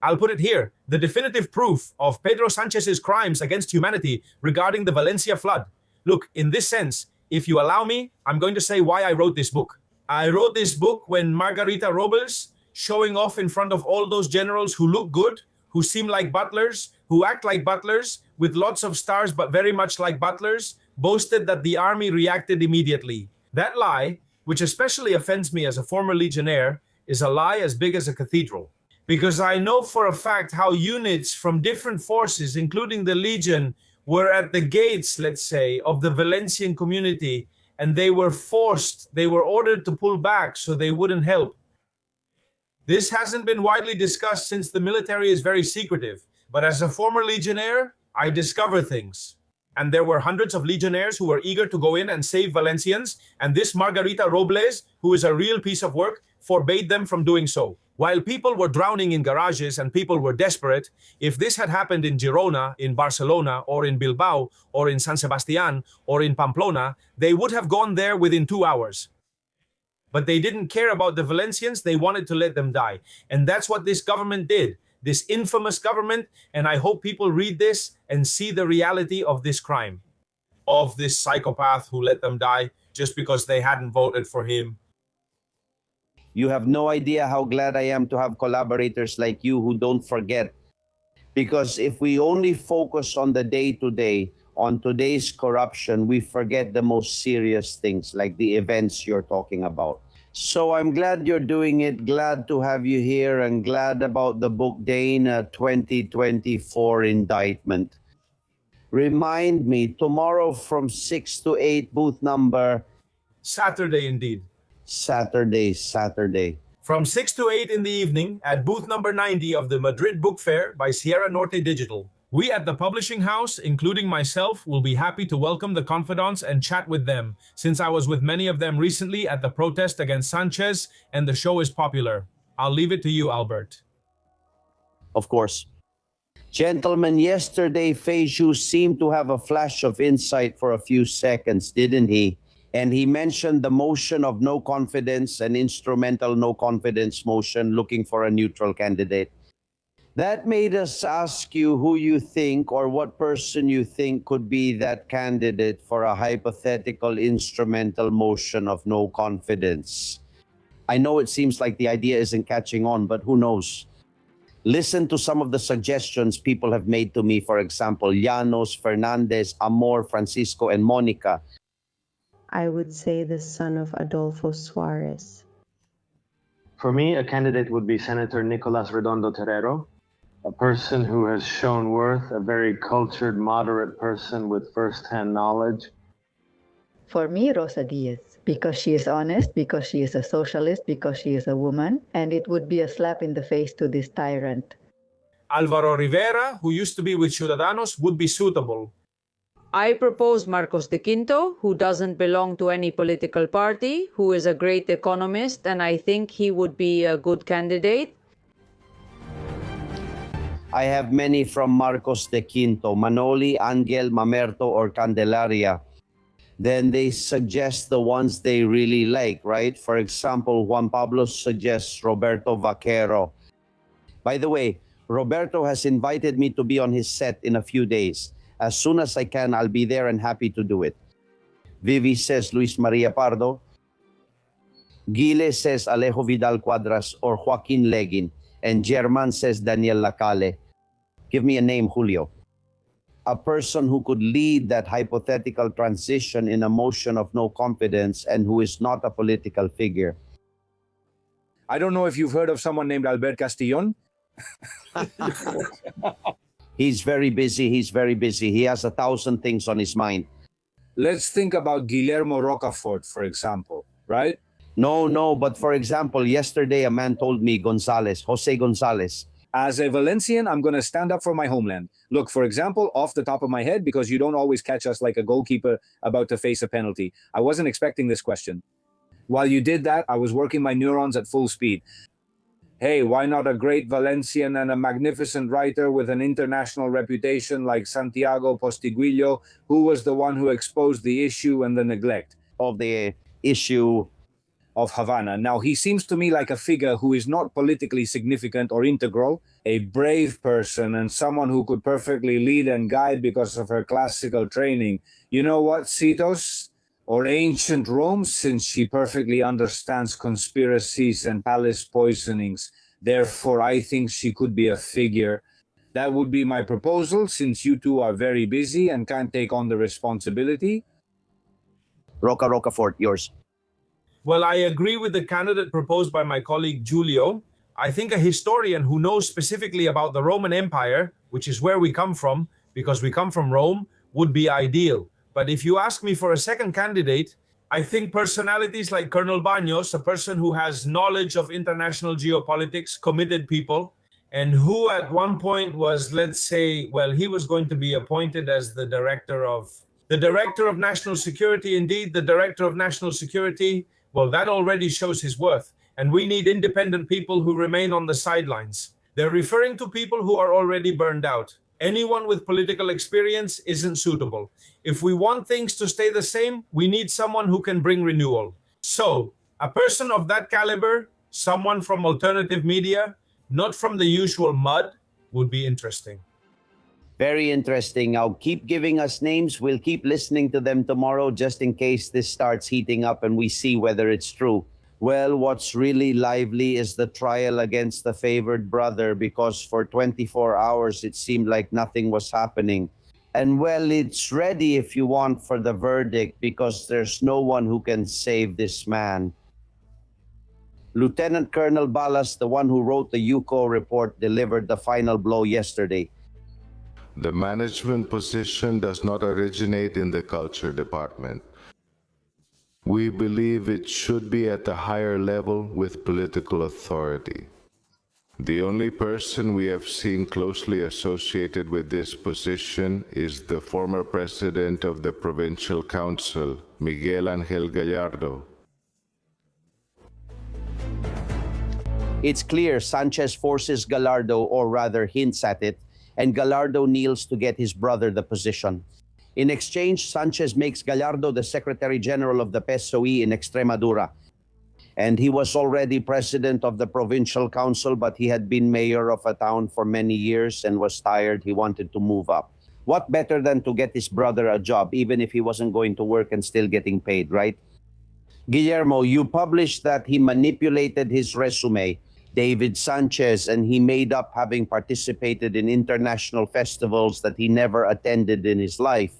I'll put it here. The definitive proof of Pedro Sanchez's crimes against humanity regarding the Valencia flood. Look, in this sense, if you allow me, I'm going to say why I wrote this book. I wrote this book when Margarita Robles, showing off in front of all those generals who look good, who seem like butlers, who act like butlers, with lots of stars but very much like butlers, boasted that the army reacted immediately. That lie, which especially offends me as a former legionnaire, is a lie as big as a cathedral. Because I know for a fact how units from different forces, including the Legion, were at the gates, let's say, of the Valencian community, and they were ordered to pull back so they wouldn't help. This hasn't been widely discussed since the military is very secretive, but as a former legionnaire, I discover things. And there were hundreds of legionnaires who were eager to go in and save Valencians, and this Margarita Robles, who is a real piece of work, forbade them from doing so. While people were drowning in garages and people were desperate, if this had happened in Girona, in Barcelona, or in Bilbao, or in San Sebastián, or in Pamplona, they would have gone there within 2 hours. But they didn't care about the Valencians, they wanted to let them die. And that's what this government did, this infamous government, and I hope people read this and see the reality of this crime, of this psychopath who let them die just because they hadn't voted for him. You have no idea how glad I am to have collaborators like you who don't forget. Because if we only focus on the day-to-day, on today's corruption, we forget the most serious things like the events you're talking about. So I'm glad you're doing it, glad to have you here, and glad about the book Dana 2024 indictment. Remind me, tomorrow from 6 to 8, booth number... Saturday indeed. Saturday. From 6 to 8 in the evening at booth number 90 of the Madrid Book Fair by Sierra Norte Digital. We at the publishing house, including myself, will be happy to welcome the confidants and chat with them, since I was with many of them recently at the protest against Sanchez and the show is popular. I'll leave it to you, Albert. Of course. Gentlemen, yesterday Feiju seemed to have a flash of insight for a few seconds, didn't he? And he mentioned the motion of no confidence, an instrumental no confidence motion looking for a neutral candidate. That made us ask you who you think or what person you think could be that candidate for a hypothetical instrumental motion of no confidence. I know it seems like the idea isn't catching on, but who knows? Listen to some of the suggestions people have made to me. For example, Llanos, Fernandez, Amor, Francisco, and Monica. I would say the son of Adolfo Suarez. For me, a candidate would be Senator Nicolas Redondo Terrero, a person who has shown worth, a very cultured, moderate person with first-hand knowledge. For me, Rosa Diaz, because she is honest, because she is a socialist, because she is a woman, and it would be a slap in the face to this tyrant. Alvaro Rivera, who used to be with Ciudadanos, would be suitable. I propose Marcos de Quinto, who doesn't belong to any political party, who is a great economist, and I think he would be a good candidate. I have many from Marcos de Quinto, Manoli, Angel, Mamerto, or Candelaria. Then they suggest the ones they really like, right? For example, Juan Pablo suggests Roberto Vaquero. By the way, Roberto has invited me to be on his set in a few days. As soon as I can, I'll be there and happy to do it. Vivi says Luis Maria Pardo. Gile says Alejo Vidal Cuadras or Joaquin Leguin. And German says Daniel Lacalle. Give me a name, Julio. A person who could lead that hypothetical transition in a motion of no confidence and who is not a political figure. I don't know if you've heard of someone named Albert Castillon. He's very busy. He has 1,000 things on his mind. Let's think about Guillermo Rocafort, for example, right? No, but for example, yesterday a man told me Jose Gonzalez. As a Valencian, I'm going to stand up for my homeland. Look, for example, off the top of my head, because you don't always catch us like a goalkeeper about to face a penalty. I wasn't expecting this question. While you did that, I was working my neurons at full speed. Hey, why not a great Valencian and a magnificent writer with an international reputation like Santiago Postiguillo, who was the one who exposed the issue and the neglect of the issue of Havana. Now, he seems to me like a figure who is not politically significant or integral, a brave person and someone who could perfectly lead and guide because of her classical training. You know what, Citos? Or ancient Rome, since she perfectly understands conspiracies and palace poisonings. Therefore, I think she could be a figure. That would be my proposal, since you two are very busy and can't take on the responsibility. Rocafort, yours. Well, I agree with the candidate proposed by my colleague Giulio. I think a historian who knows specifically about the Roman Empire, which is where we come from, because we come from Rome, would be ideal. But if you ask me for a second candidate, I think personalities like Colonel Baños, a person who has knowledge of international geopolitics, committed people, and who at one point was, let's say, well, he was going to be appointed as the director of national security. Indeed, the director of national security, well, that already shows his worth. And we need independent people who remain on the sidelines. They're referring to people who are already burned out. Anyone with political experience isn't suitable. If we want things to stay the same, we need someone who can bring renewal. So, a person of that caliber, someone from alternative media, not from the usual mud, would be interesting. Very interesting. Now, keep giving us names. We'll keep listening to them tomorrow just in case this starts heating up and we see whether it's true. Well, what's really lively is the trial against the favored brother, because for 24 hours it seemed like nothing was happening. And well, it's ready if you want for the verdict, because there's no one who can save this man. Lieutenant Colonel Balas, the one who wrote the UCO report, delivered the final blow yesterday. The management position does not originate in the culture department. We believe it should be at a higher level with political authority. The only person we have seen closely associated with this position is the former president of the Provincial Council, Miguel Angel Gallardo. It's clear Sanchez forces Gallardo, or rather hints at it, and Gallardo kneels to get his brother the position. In exchange, Sanchez makes Gallardo the Secretary General of the PSOE in Extremadura. And he was already president of the Provincial Council, but he had been mayor of a town for many years and was tired. He wanted to move up. What better than to get his brother a job, even if he wasn't going to work and still getting paid, right? Guillermo, you published that he manipulated his resume, David Sanchez, and he made up having participated in international festivals that he never attended in his life.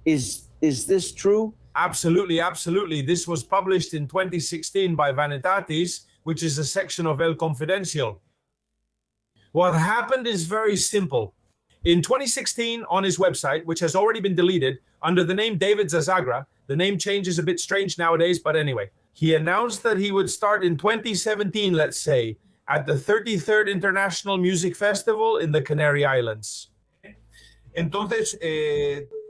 Is this true? Absolutely, absolutely. This was published in 2016 by Vanitatis, which is a section of El Confidencial. What happened is very simple. In 2016, on his website, which has already been deleted, under the name David Zazagra, the name change is a bit strange nowadays, but anyway, he announced that he would start in 2017, let's say, at the 33rd International Music Festival in the Canary Islands. Entonces,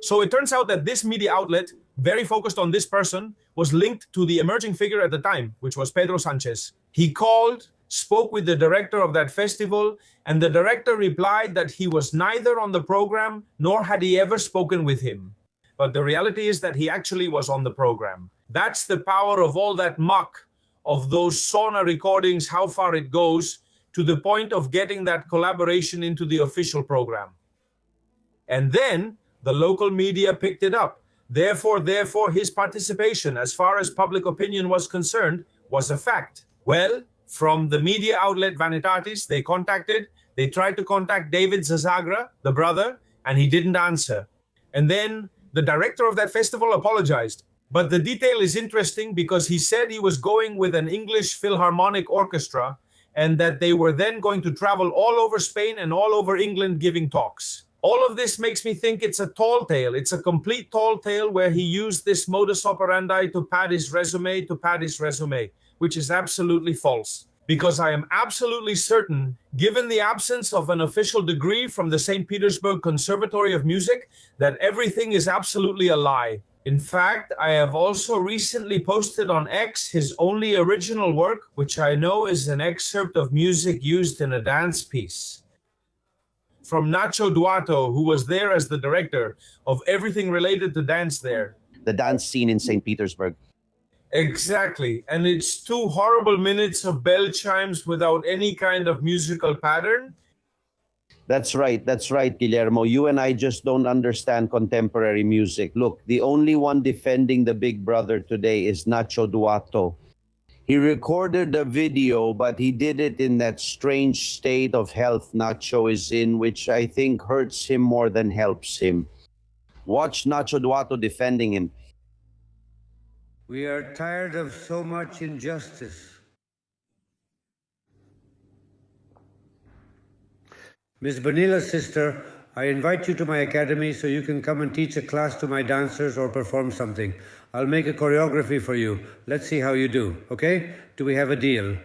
so it turns out that this media outlet, very focused on this person, was linked to the emerging figure at the time, which was Pedro Sanchez. He called spoke with the director of that festival, and the director replied that he was neither on the program nor had he ever spoken with him. But the reality is that he actually was on the program. That's the power of all that muck, of those Sauna recordings, how far it goes, to the point of getting that collaboration into the official program. And then the local media picked it up. Therefore, his participation, as far as public opinion was concerned, was a fact. Well, from the media outlet Vanitatis, they tried to contact David Zazagra, the brother, and he didn't answer. And then the director of that festival apologized. But the detail is interesting because he said he was going with an English Philharmonic Orchestra and that they were then going to travel all over Spain and all over England giving talks. All of this makes me think it's a tall tale. It's a complete tall tale where he used this modus operandi to pad his resume, which is absolutely false. Because I am absolutely certain, given the absence of an official degree from the St. Petersburg Conservatory of Music, that everything is absolutely a lie. In fact, I have also recently posted on X his only original work, which I know is an excerpt of music used in a dance piece. From Nacho Duato, who was there as the director of everything related to dance there. The dance scene in St. Petersburg. Exactly. And it's 2 horrible minutes of bell chimes without any kind of musical pattern. That's right, Guillermo. You and I just don't understand contemporary music. Look, the only one defending the big brother today is Nacho Duato. He recorded the video, but he did it in that strange state of health Nacho is in, which I think hurts him more than helps him. Watch Nacho Duato defending him. We are tired of so much injustice. Miss Bonilla's sister, I invite you to my academy so you can come and teach a class to my dancers or perform something. I'll make a choreography for you. Let's see how you do, okay? Do we have a deal?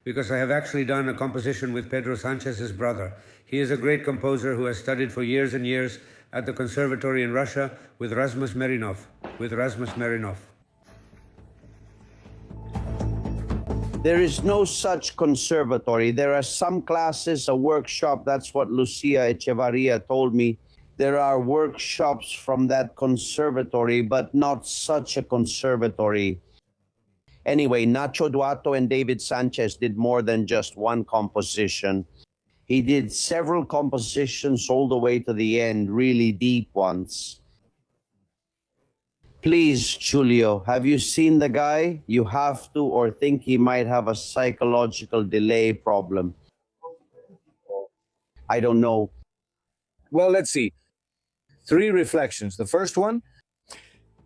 Because I have actually done a composition with Pedro Sanchez's brother. He is a great composer who has studied for years and years at the conservatory in Russia with Rasmus Merinov. There is no such conservatory. There are some classes, a workshop. That's what Lucia Echevarria told me. There are workshops from that conservatory, but not such a conservatory. Anyway, Nacho Duato and David Sanchez did more than just one composition. He did several compositions all the way to the end, really deep ones. Please, Julio, have you seen the guy? You have to, or think he might have a psychological delay problem. I don't know. Well, let's see. 3 reflections. The first one,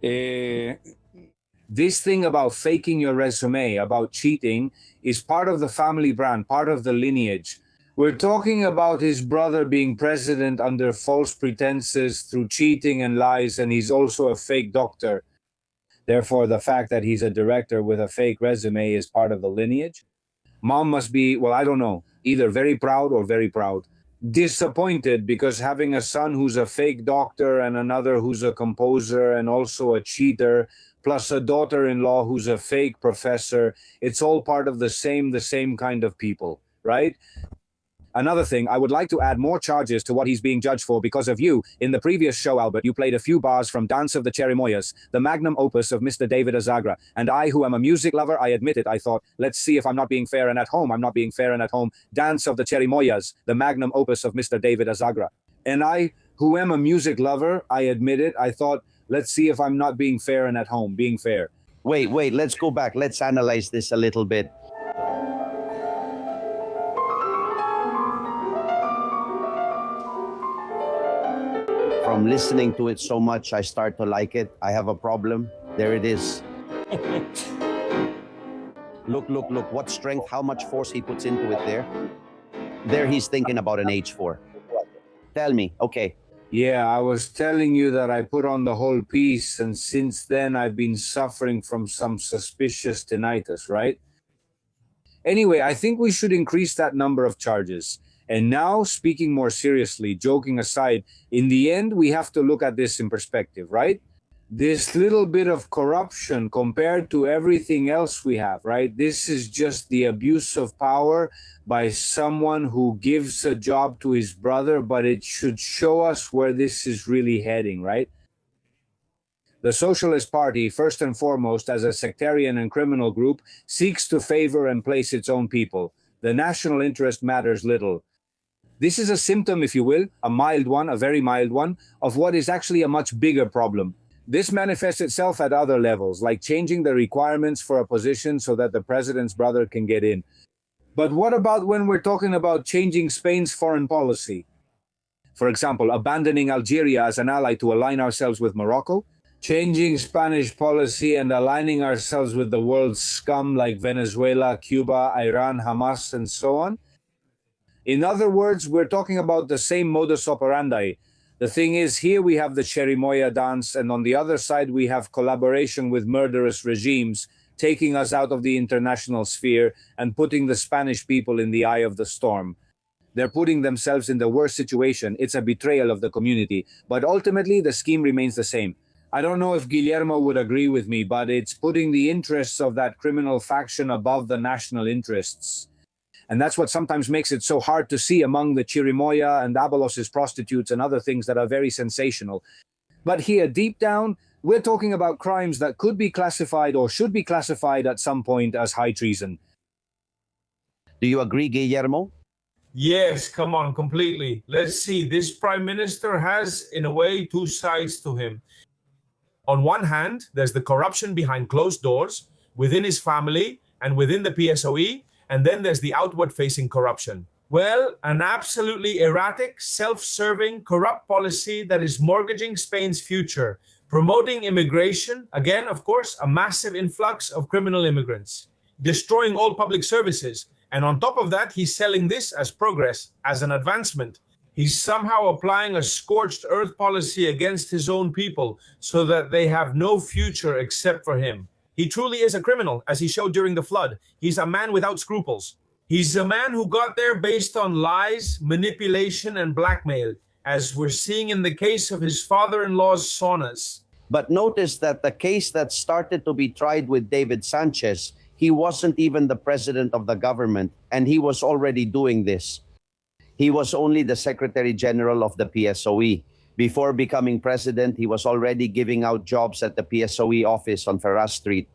this thing about faking your resume, about cheating, is part of the family brand, part of the lineage. We're talking about his brother being president under false pretenses through cheating and lies, and he's also a fake doctor. Therefore, the fact that he's a director with a fake resume is part of the lineage. Mom must be, well, I don't know, either very proud or very proud. Disappointed because having a son who's a fake doctor and another who's a composer and also a cheater, plus a daughter-in-law who's a fake professor, it's all part of the same kind of people, right? Another thing, I would like to add more charges to what he's being judged for because of you. In the previous show, Albert, you played a few bars from Dance of the Cherimoyas, the magnum opus of Mr. David Azagra. And I, who am a music lover, I admit it. I thought, let's see if I'm not being fair and at home. I'm not being fair and at home. Dance of the Cherimoyas, the magnum opus of Mr. David Azagra. And I, who am a music lover, I admit it. I thought, let's see if I'm not being fair and at home, being fair. Wait, let's go back. Let's analyze this a little bit. From listening to it so much, I start to like it. I have a problem. There it is. Look. What strength, how much force he puts into it there. There he's thinking about an H4. Tell me, okay. Yeah, I was telling you that I put on the whole piece, and since then I've been suffering from some suspicious tinnitus, right? Anyway, I think we should increase that number of charges. And now, speaking more seriously, joking aside, in the end, we have to look at this in perspective, right? This little bit of corruption compared to everything else we have, right? This is just the abuse of power by someone who gives a job to his brother, but it should show us where this is really heading, right? The Socialist Party, first and foremost, as a sectarian and criminal group, seeks to favor and place its own people. The national interest matters little. This is a symptom, if you will, a mild one, a very mild one, of what is actually a much bigger problem. This manifests itself at other levels, like changing the requirements for a position so that the president's brother can get in. But what about when we're talking about changing Spain's foreign policy? For example, abandoning Algeria as an ally to align ourselves with Morocco? Changing Spanish policy and aligning ourselves with the world's scum like Venezuela, Cuba, Iran, Hamas, and so on? In other words, we're talking about the same modus operandi. The thing is, here we have the Chirimoya dance, and on the other side we have collaboration with murderous regimes, taking us out of the international sphere and putting the Spanish people in the eye of the storm. They're putting themselves in the worst situation. It's a betrayal of the community. But ultimately, the scheme remains the same. I don't know if Guillermo would agree with me, but it's putting the interests of that criminal faction above the national interests. And that's what sometimes makes it so hard to see among the Chirimoya and Abalos' prostitutes and other things that are very sensational. But here, deep down, we're talking about crimes that could be classified or should be classified at some point as high treason. Do you agree, Guillermo? Yes, come on, completely. Let's see. This prime minister has, in a way, two sides to him. On one hand, there's the corruption behind closed doors, within his family and within the PSOE, and then there's the outward-facing corruption. Well, an absolutely erratic, self-serving, corrupt policy that is mortgaging Spain's future, promoting immigration, again, of course, a massive influx of criminal immigrants, destroying all public services, and on top of that, he's selling this as progress, as an advancement. He's somehow applying a scorched earth policy against his own people so that they have no future except for him. He truly is a criminal, as he showed during the flood. He's a man without scruples. He's a man who got there based on lies, manipulation, and blackmail, as we're seeing in the case of his father-in-law's saunas. But notice that the case that started to be tried with David Sánchez, he wasn't even the president of the government, and he was already doing this. He was only the Secretary General of the PSOE. Before becoming president, he was already giving out jobs at the PSOE office on Ferraz Street.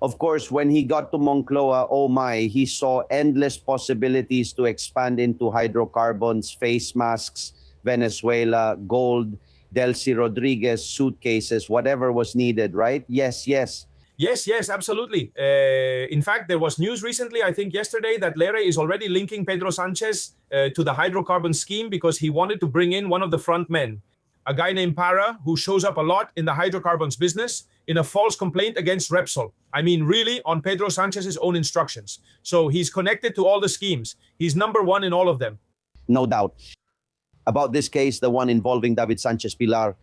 Of course, when he got to Moncloa, oh my, he saw endless possibilities to expand into hydrocarbons, face masks, Venezuela, gold, Delcy Rodriguez, suitcases, whatever was needed, right? Yes. Yes, absolutely. In fact, there was news recently, I think yesterday, that Lere is already linking Pedro Sánchez to the hydrocarbon scheme because he wanted to bring in one of the front men, a guy named Para, who shows up a lot in the hydrocarbons business in a false complaint against Repsol. I mean, really, on Pedro Sánchez's own instructions. So he's connected to all the schemes. He's number one in all of them. No doubt. About this case, the one involving David Sánchez Pilar,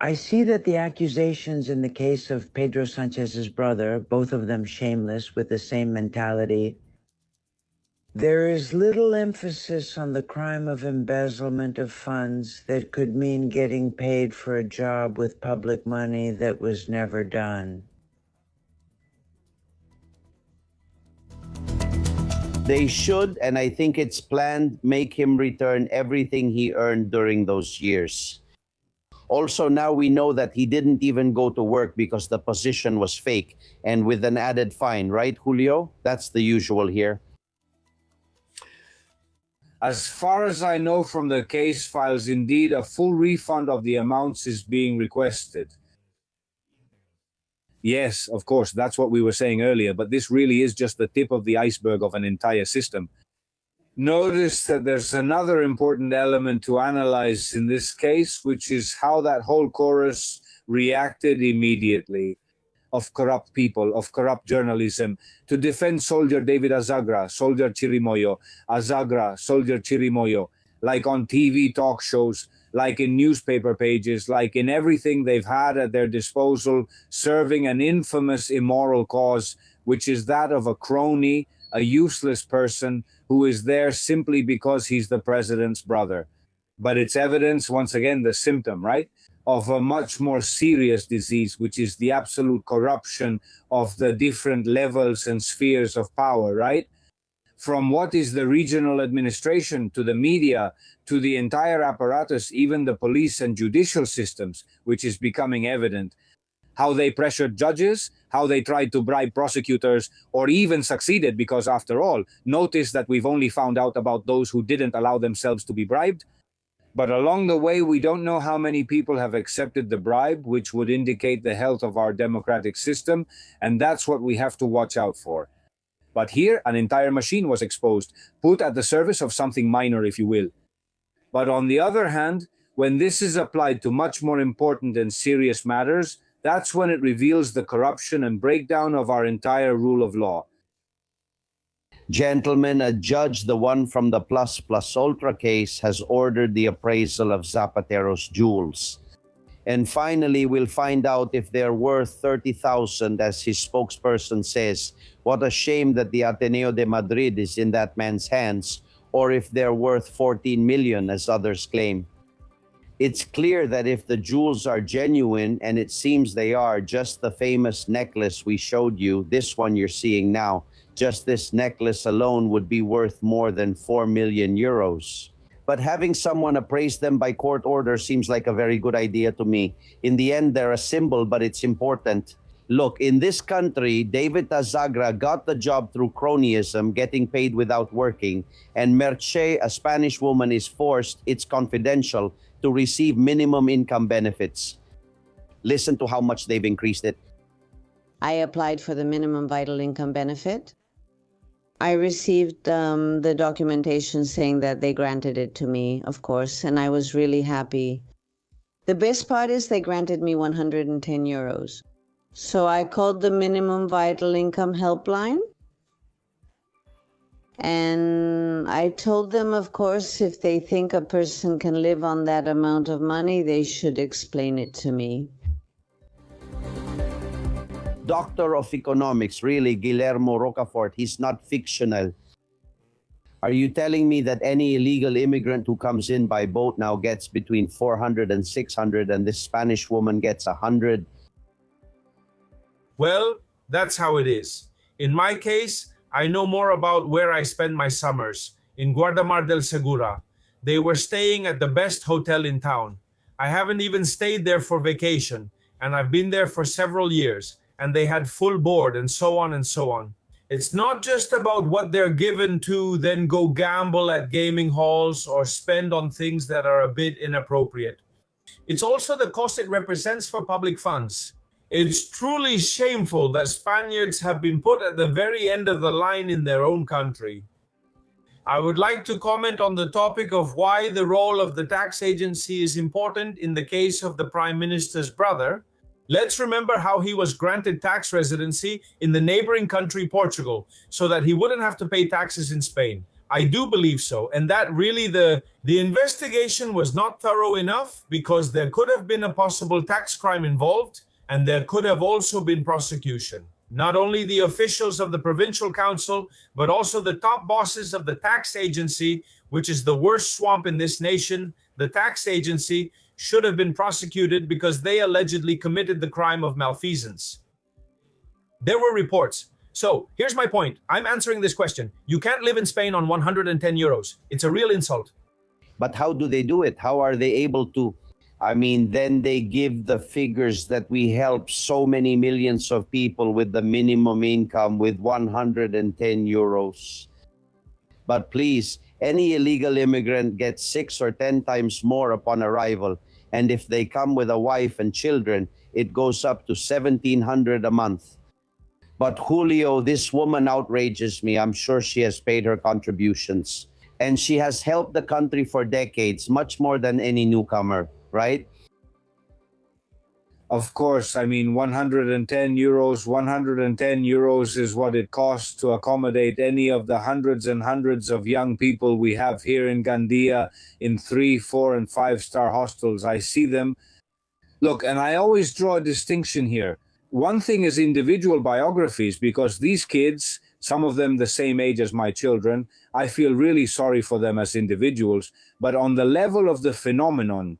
I see that the accusations in the case of Pedro Sánchez's brother, both of them shameless with the same mentality, there is little emphasis on the crime of embezzlement of funds that could mean getting paid for a job with public money that was never done. they should, and I think it's planned, make him return everything he earned during those years. Also, now we know that he didn't even go to work because the position was fake and with an added fine, right, Julio? That's the usual here. As far as I know from the case files, indeed, a full refund of the amounts is being requested. Yes, of course, that's what we were saying earlier, but this really is just the tip of the iceberg of an entire system. Notice that there's another important element to analyze in this case, which is how that whole chorus reacted immediately of corrupt people, of corrupt journalism, to defend soldier David Azagra, soldier Chirimoyo, Azagra, soldier Chirimoyo, like on TV talk shows, like in newspaper pages, like in everything they've had at their disposal, serving an infamous immoral cause, which is that of a crony, a useless person who is there simply because he's the president's brother. But it's evidence, once again, the symptom, right? of a much more serious disease, which is the absolute corruption of the different levels and spheres of power, right? From what is the regional administration to the media to the entire apparatus, even the police and judicial systems, which is becoming evident. How they pressured judges, how they tried to bribe prosecutors, or even succeeded, because after all, notice that we've only found out about those who didn't allow themselves to be bribed. But along the way, we don't know how many people have accepted the bribe, which would indicate the health of our democratic system, and that's what we have to watch out for. But here, an entire machine was exposed, put at the service of something minor, if you will. But on the other hand, when this is applied to much more important and serious matters, that's when it reveals the corruption and breakdown of our entire rule of law. Gentlemen, a judge, the one from the Plus Ultra case, has ordered the appraisal of Zapatero's jewels. And finally, we'll find out if they're worth 30,000, as his spokesperson says. What a shame that the Ateneo de Madrid is in that man's hands, or if they're worth 14 million, as others claim. It's clear that if the jewels are genuine, and it seems they are, just the famous necklace we showed you, this one you're seeing now, just this necklace alone would be worth more than 4 million euros. But having someone appraise them by court order seems like a very good idea to me. In the end, they're a symbol, but it's important. Look, in this country, David Azagra got the job through cronyism, getting paid without working, and Merche, a Spanish woman, is forced, it's confidential, to receive minimum income benefits. Listen to how much they've increased it. I applied for the minimum vital income benefit. I received the documentation saying that they granted it to me, of course, and I was really happy. The best part is they granted me 110 euros. So I called the minimum vital income helpline. And I told them, of course, if they think a person can live on that amount of money, they should explain it to me. Doctor of Economics, really, Guillermo Rocafort, he's not fictional. Are you telling me that any illegal immigrant who comes in by boat now gets between 400 and 600, and this Spanish woman gets 100? Well, that's how it is. In my case, I know more about where I spend my summers, in Guardamar del Segura. They were staying at the best hotel in town. I haven't even stayed there for vacation, and I've been there for several years, and they had full board and so on and so on. It's not just about what they're given to then go gamble at gaming halls or spend on things that are a bit inappropriate. It's also the cost it represents for public funds. It's truly shameful that Spaniards have been put at the very end of the line in their own country. I would like to comment on the topic of why the role of the tax agency is important in the case of the Prime Minister's brother. Let's remember how he was granted tax residency in the neighboring country, Portugal, so that he wouldn't have to pay taxes in Spain. I do believe so, and that really the investigation was not thorough enough, because there could have been a possible tax crime involved, and there could have also been prosecution. Not only the officials of the provincial council, but also the top bosses of the tax agency, which is the worst swamp in this nation. The tax agency should have been prosecuted because they allegedly committed the crime of malfeasance. There were reports. So here's my point. I'm answering this question. You can't live in Spain on 110 euros. It's a real insult. But how do they do it? How are they able to? I mean, then they give the figures that we help so many millions of people with the minimum income with 110 euros. But please, any illegal immigrant gets 6 or 10 times more upon arrival. And if they come with a wife and children, it goes up to 1,700 a month. But Julio, this woman outrages me. I'm sure she has paid her contributions. And she has helped the country for decades, much more than any newcomer. Right? Of course, I mean, 110 euros is what it costs to accommodate any of the hundreds and hundreds of young people we have here in Gandia in 3, 4, and 5-star hostels. I see them. Look, and I always draw a distinction here. One thing is individual biographies, because these kids, some of them the same age as my children, I feel really sorry for them as individuals. But on the level of the phenomenon,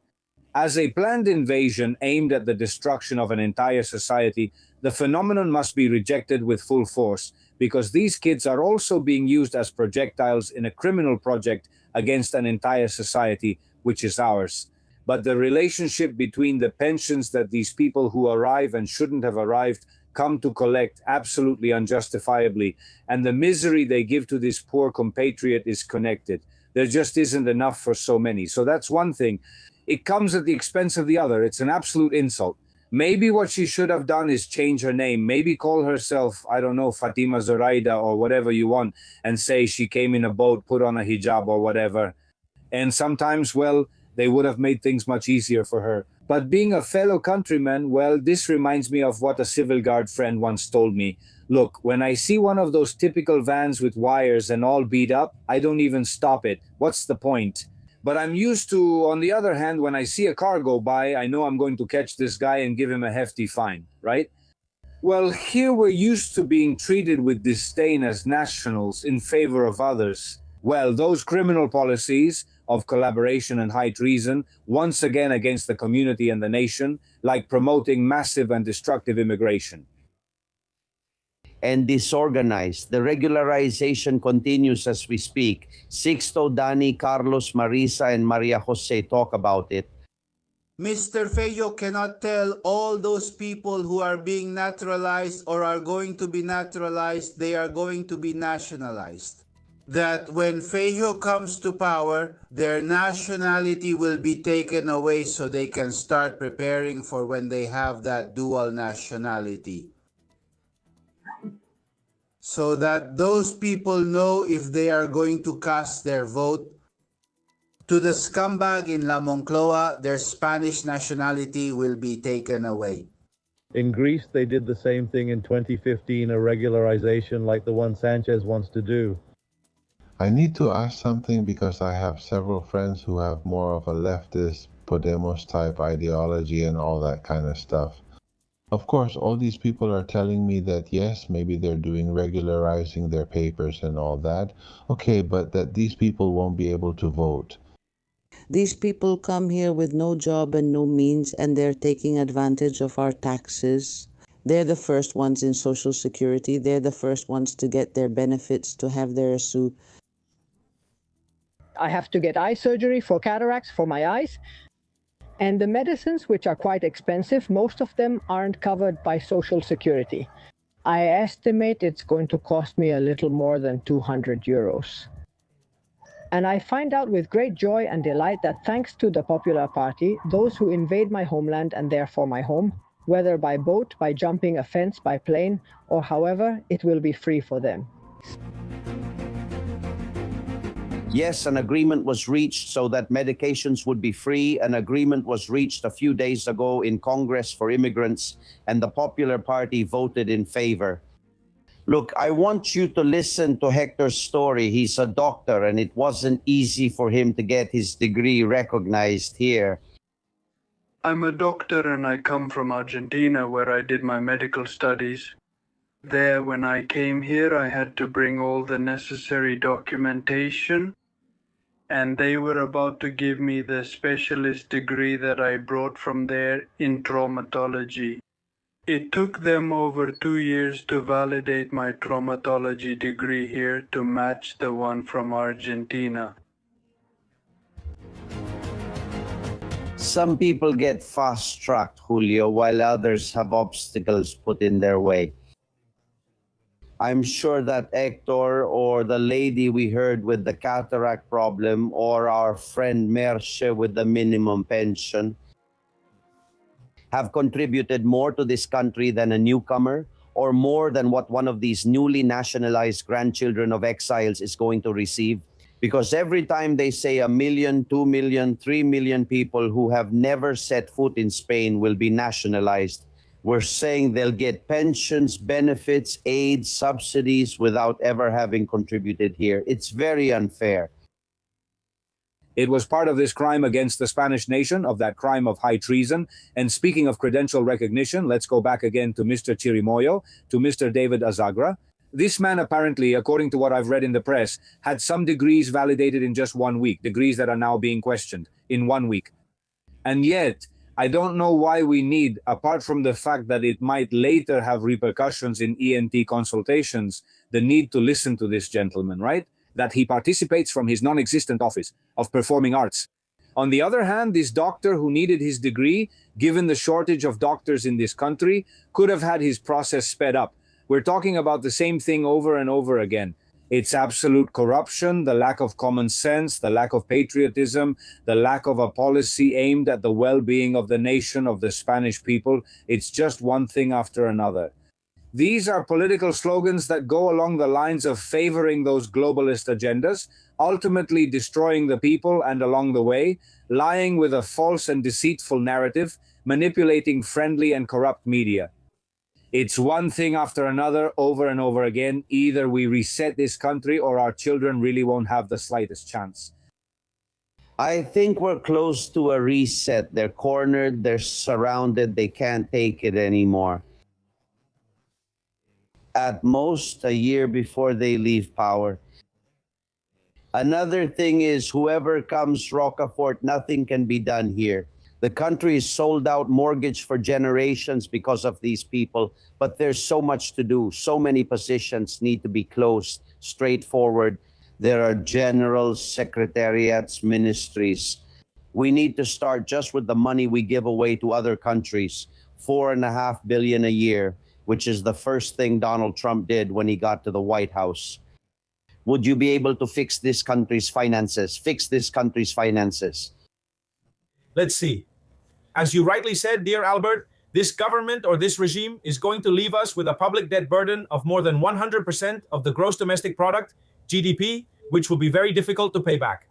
As a planned invasion aimed at the destruction of an entire society, the phenomenon must be rejected with full force, because these kids are also being used as projectiles in a criminal project against an entire society, which is ours. But the relationship between the pensions that these people who arrive and shouldn't have arrived come to collect absolutely unjustifiably, and the misery they give to this poor compatriot is connected. There just isn't enough for so many. So that's one thing. It comes at the expense of the other. It's an absolute insult. Maybe what she should have done is change her name. Maybe call herself, I don't know, Fatima Zoraida or whatever you want, and say she came in a boat, put on a hijab or whatever. And sometimes, well, they would have made things much easier for her. But being a fellow countryman, well, this reminds me of what a civil guard friend once told me. Look, when I see one of those typical vans with wires and all beat up, I don't even stop it. What's the point? But I'm used to, on the other hand, when I see a car go by, I know I'm going to catch this guy and give him a hefty fine, right? Well, here we're used to being treated with disdain as nationals in favor of others. Well, those criminal policies of collaboration and high treason, once again against the community and the nation, like promoting massive and destructive immigration. And disorganized. The regularization continues as we speak. Sixto, Dani, Carlos, Marisa, and Maria Jose talk about it. Mr. Feyo cannot tell all those people who are being naturalized or are going to be naturalized, they are going to be nationalized. That when Feyo comes to power, their nationality will be taken away so they can start preparing for when they have that dual nationality. So that those people know if they are going to cast their vote. To the scumbag in La Moncloa, their Spanish nationality will be taken away. In Greece, they did the same thing in 2015, a regularization like the one Sanchez wants to do. I need to ask something because I have several friends who have more of a leftist, Podemos type ideology and all that kind of stuff. Of course, all these people are telling me that yes, maybe they're doing regularizing their papers and all that. Okay, but that these people won't be able to vote. These people come here with no job and no means, and they're taking advantage of our taxes. They're the first ones in Social Security. They're the first ones to get their benefits, to have their I have to get eye surgery for cataracts for my eyes. And the medicines, which are quite expensive, most of them aren't covered by Social Security. I estimate it's going to cost me a little more than 200 euros. And I find out with great joy and delight that thanks to the Popular Party, those who invade my homeland and therefore my home, whether by boat, by jumping a fence, by plane, or however, it will be free for them. Yes, an agreement was reached so that medications would be free. An agreement was reached a few days ago in Congress for immigrants, and the Popular Party voted in favor. Look, I want you to listen to Hector's story. He's a doctor, and it wasn't easy for him to get his degree recognized here. I'm a doctor and I come from Argentina, where I did my medical studies. There, when I came here, I had to bring all the necessary documentation. And they were about to give me the specialist degree that I brought from there in traumatology. It took them over 2 years to validate my traumatology degree here to match the one from Argentina. Some people get fast-tracked, Julio, while others have obstacles put in their way. I'm sure that Hector or the lady we heard with the cataract problem or our friend Merche with the minimum pension have contributed more to this country than a newcomer, or more than what one of these newly nationalized grandchildren of exiles is going to receive. Because every time they say 1 million, 2 million, 3 million people who have never set foot in Spain will be nationalized, we're saying they'll get pensions, benefits, aid, subsidies without ever having contributed here. It's very unfair. It was part of this crime against the Spanish nation, of that crime of high treason. And speaking of credential recognition, let's go back again to Mr. Chirimoyo, to Mr. David Azagra. This man apparently, according to what I've read in the press, had some degrees validated in just 1 week, degrees that are now being questioned in 1 week. And yet, I don't know why we need, apart from the fact that it might later have repercussions in ENT consultations, the need to listen to this gentleman, right? That he participates from his non-existent office of performing arts. On the other hand, this doctor who needed his degree, given the shortage of doctors in this country, could have had his process sped up. We're talking about the same thing over and over again. It's absolute corruption, the lack of common sense, the lack of patriotism, the lack of a policy aimed at the well-being of the nation, of the Spanish people. It's just one thing after another. These are political slogans that go along the lines of favoring those globalist agendas, ultimately destroying the people, and along the way, lying with a false and deceitful narrative, manipulating friendly and corrupt media. It's one thing after another, over and over again. Either we reset this country or our children really won't have the slightest chance. I think we're close to a reset. They're cornered, they're surrounded, they can't take it anymore. At most, a year before they leave power. Another thing is, whoever comes Rocafort, nothing can be done here. The country is sold out, mortgaged for generations because of these people, but there's so much to do. So many positions need to be closed, straightforward. There are generals, secretariats, ministries. We need to start just with the money we give away to other countries, $4.5 billion a year, which is the first thing Donald Trump did when he got to the White House. Would you be able to fix this country's finances? Fix this country's finances. Let's see. As you rightly said, dear Albert, this government or this regime is going to leave us with a public debt burden of more than 100% of the gross domestic product, GDP, which will be very difficult to pay back.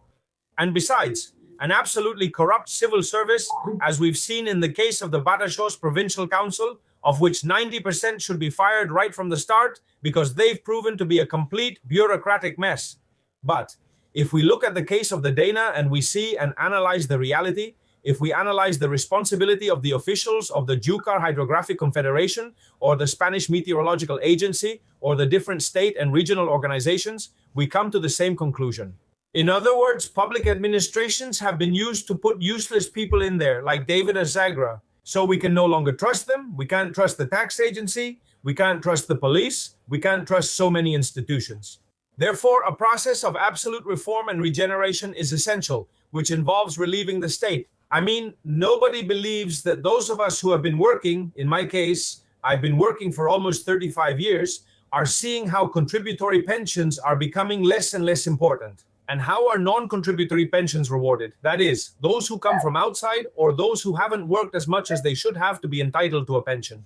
And besides, an absolutely corrupt civil service, as we've seen in the case of the Badajoz Provincial Council, of which 90% should be fired right from the start because they've proven to be a complete bureaucratic mess. But if we look at the case of the Dana and we see and analyze the reality, if we analyze the responsibility of the officials of the Júcar Hydrographic Confederation or the Spanish Meteorological Agency or the different state and regional organizations, we come to the same conclusion. In other words, public administrations have been used to put useless people in there, like David Azagra. So we can no longer trust them, we can't trust the tax agency, we can't trust the police, we can't trust so many institutions. Therefore, a process of absolute reform and regeneration is essential, which involves relieving the state. I mean, nobody believes that those of us who have been working, in my case, I've been working for almost 35 years, are seeing how contributory pensions are becoming less and less important. And how are non-contributory pensions rewarded? That is, those who come from outside or those who haven't worked as much as they should have to be entitled to a pension.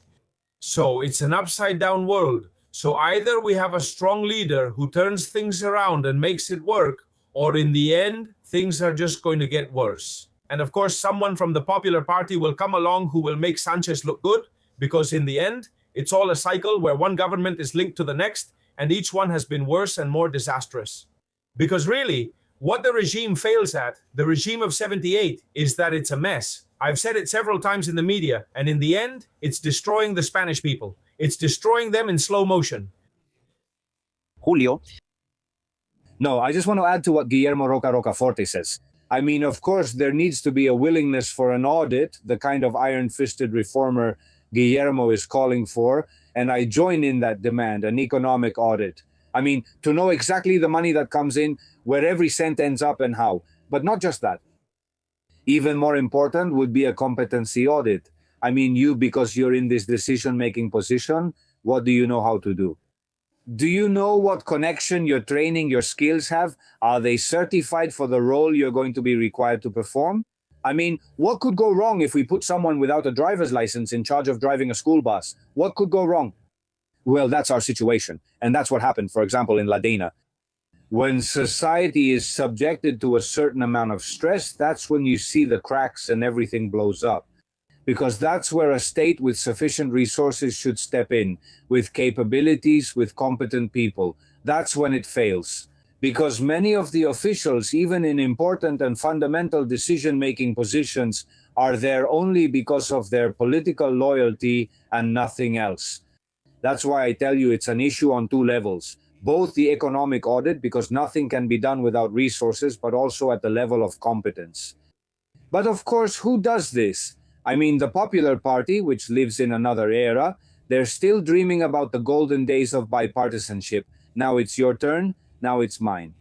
So it's an upside-down world. So either we have a strong leader who turns things around and makes it work, or in the end, things are just going to get worse. And of course, someone from the Popular Party will come along who will make Sánchez look good, because in the end, it's all a cycle where one government is linked to the next, and each one has been worse and more disastrous. Because really, what the regime fails at, the regime of 78, is that it's a mess. I've said it several times in the media, and in the end, it's destroying the Spanish people. It's destroying them in slow motion. Julio? No, I just want to add to what Guillermo Rocaforte says. I mean, of course, there needs to be a willingness for an audit, the kind of iron-fisted reformer Guillermo is calling for, and I join in that demand, an economic audit. I mean, to know exactly the money that comes in, where every cent ends up and how. But not just that. Even more important would be a competency audit. I mean, you, because you're in this decision-making position, what do you know how to do? Do you know what connection your training, your skills have? Are they certified for the role you're going to be required to perform? I mean, what could go wrong if we put someone without a driver's license in charge of driving a school bus? What could go wrong? Well, that's our situation. And that's what happened, for example, in La Dana. When society is subjected to a certain amount of stress, that's when you see the cracks and everything blows up. Because that's where a state with sufficient resources should step in, with capabilities, with competent people. That's when it fails. Because many of the officials, even in important and fundamental decision-making positions, are there only because of their political loyalty and nothing else. That's why I tell you it's an issue on two levels. Both the economic audit, because nothing can be done without resources, but also at the level of competence. But of course, who does this? I mean, the Popular Party, which lives in another era, they're still dreaming about the golden days of bipartisanship. Now it's your turn, now it's mine.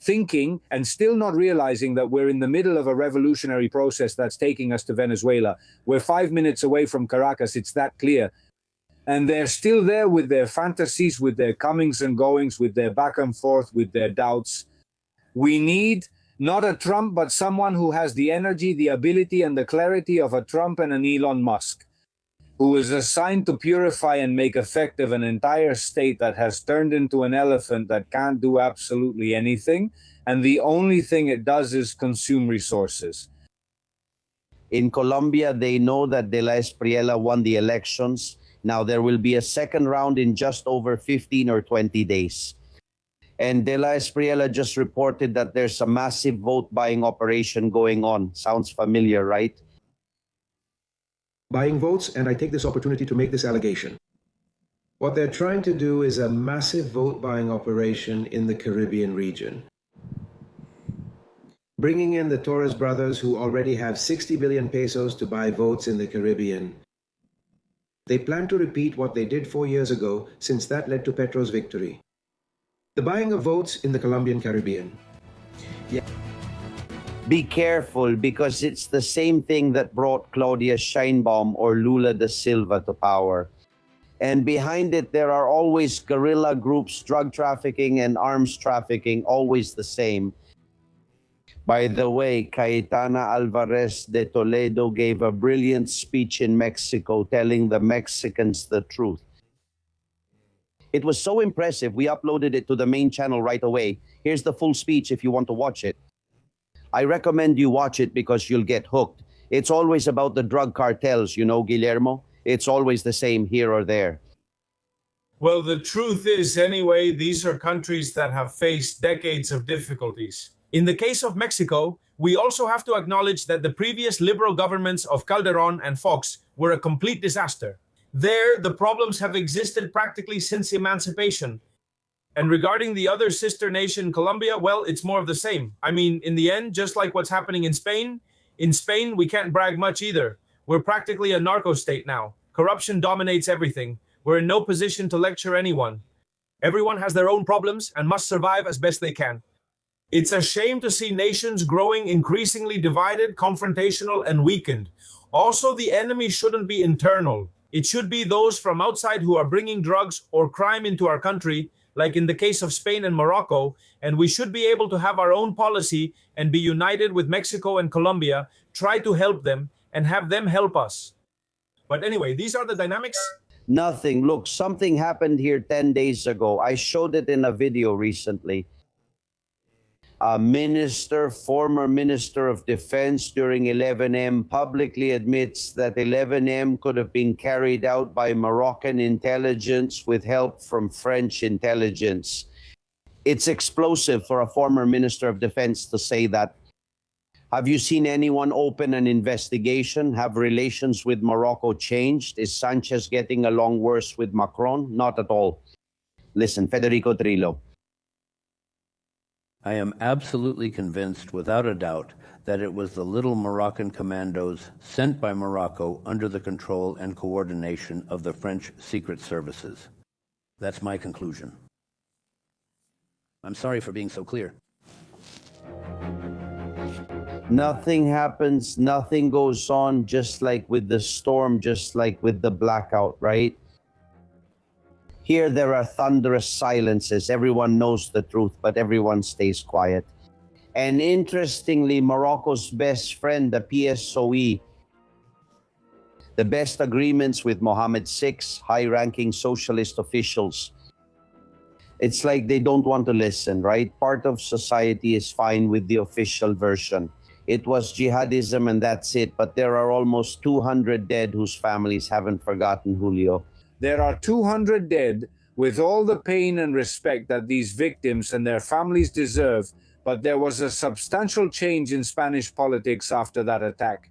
Thinking and still not realizing that we're in the middle of a revolutionary process that's taking us to Venezuela. We're 5 minutes away from Caracas, it's that clear. And they're still there with their fantasies, with their comings and goings, with their back and forth, with their doubts. We need not a Trump, but someone who has the energy, the ability, and the clarity of a Trump and an Elon Musk, who is assigned to purify and make effective an entire state that has turned into an elephant that can't do absolutely anything, and the only thing it does is consume resources. In Colombia, they know that De la Espriella won the elections. Now there will be a second round in just over 15 or 20 days. And De la Espriella just reported that there's a massive vote-buying operation going on. Sounds familiar, right? Buying votes, and I take this opportunity to make this allegation. What they're trying to do is a massive vote-buying operation in the Caribbean region. Bringing in the Torres brothers, who already have 60 billion pesos to buy votes in the Caribbean. They plan to repeat what they did 4 years ago, since that led to Petro's victory. The buying of votes in the Colombian Caribbean. Yeah. Be careful, because it's the same thing that brought Claudia Sheinbaum or Lula da Silva to power. And behind it, there are always guerrilla groups, drug trafficking and arms trafficking, always the same. By the way, Cayetana Alvarez de Toledo gave a brilliant speech in Mexico telling the Mexicans the truth. It was so impressive, we uploaded it to the main channel right away. Here's the full speech if you want to watch it. I recommend you watch it because you'll get hooked. It's always about the drug cartels, you know, Guillermo? It's always the same here or there. Well, the truth is, anyway, these are countries that have faced decades of difficulties. In the case of Mexico, we also have to acknowledge that the previous liberal governments of Calderón and Fox were a complete disaster. There, the problems have existed practically since emancipation. And regarding the other sister nation, Colombia, well, it's more of the same. I mean, in the end, just like what's happening in Spain, we can't brag much either. We're practically a narco state now. Corruption dominates everything. We're in no position to lecture anyone. Everyone has their own problems and must survive as best they can. It's a shame to see nations growing increasingly divided, confrontational, and weakened. Also, the enemy shouldn't be internal. It should be those from outside who are bringing drugs or crime into our country, like in the case of Spain and Morocco, and we should be able to have our own policy and be united with Mexico and Colombia, try to help them, and have them help us. But anyway, these are the dynamics. Nothing. Look, something happened here 10 days ago. I showed it in a video recently. A former Minister of Defense during 11M publicly admits that 11M could have been carried out by Moroccan intelligence with help from French intelligence. It's explosive for a former Minister of Defense to say that. Have you seen anyone open an investigation? Have relations with Morocco changed? Is Sánchez getting along worse with Macron? Not at all. Listen, Federico Trillo. I am absolutely convinced, without a doubt, that it was the little Moroccan commandos sent by Morocco under the control and coordination of the French secret services. That's my conclusion. I'm sorry for being so clear. Nothing happens, nothing goes on, just like with the storm, just like with the blackout, right? Here there are thunderous silences. Everyone knows the truth, but everyone stays quiet. And interestingly, Morocco's best friend, the PSOE, the best agreements with Mohammed VI, high-ranking socialist officials. It's like they don't want to listen, right? Part of society is fine with the official version. It was jihadism and that's it, but there are almost 200 dead whose families haven't forgotten, Julio. There are 200 dead, with all the pain and respect that these victims and their families deserve, but there was a substantial change in Spanish politics after that attack.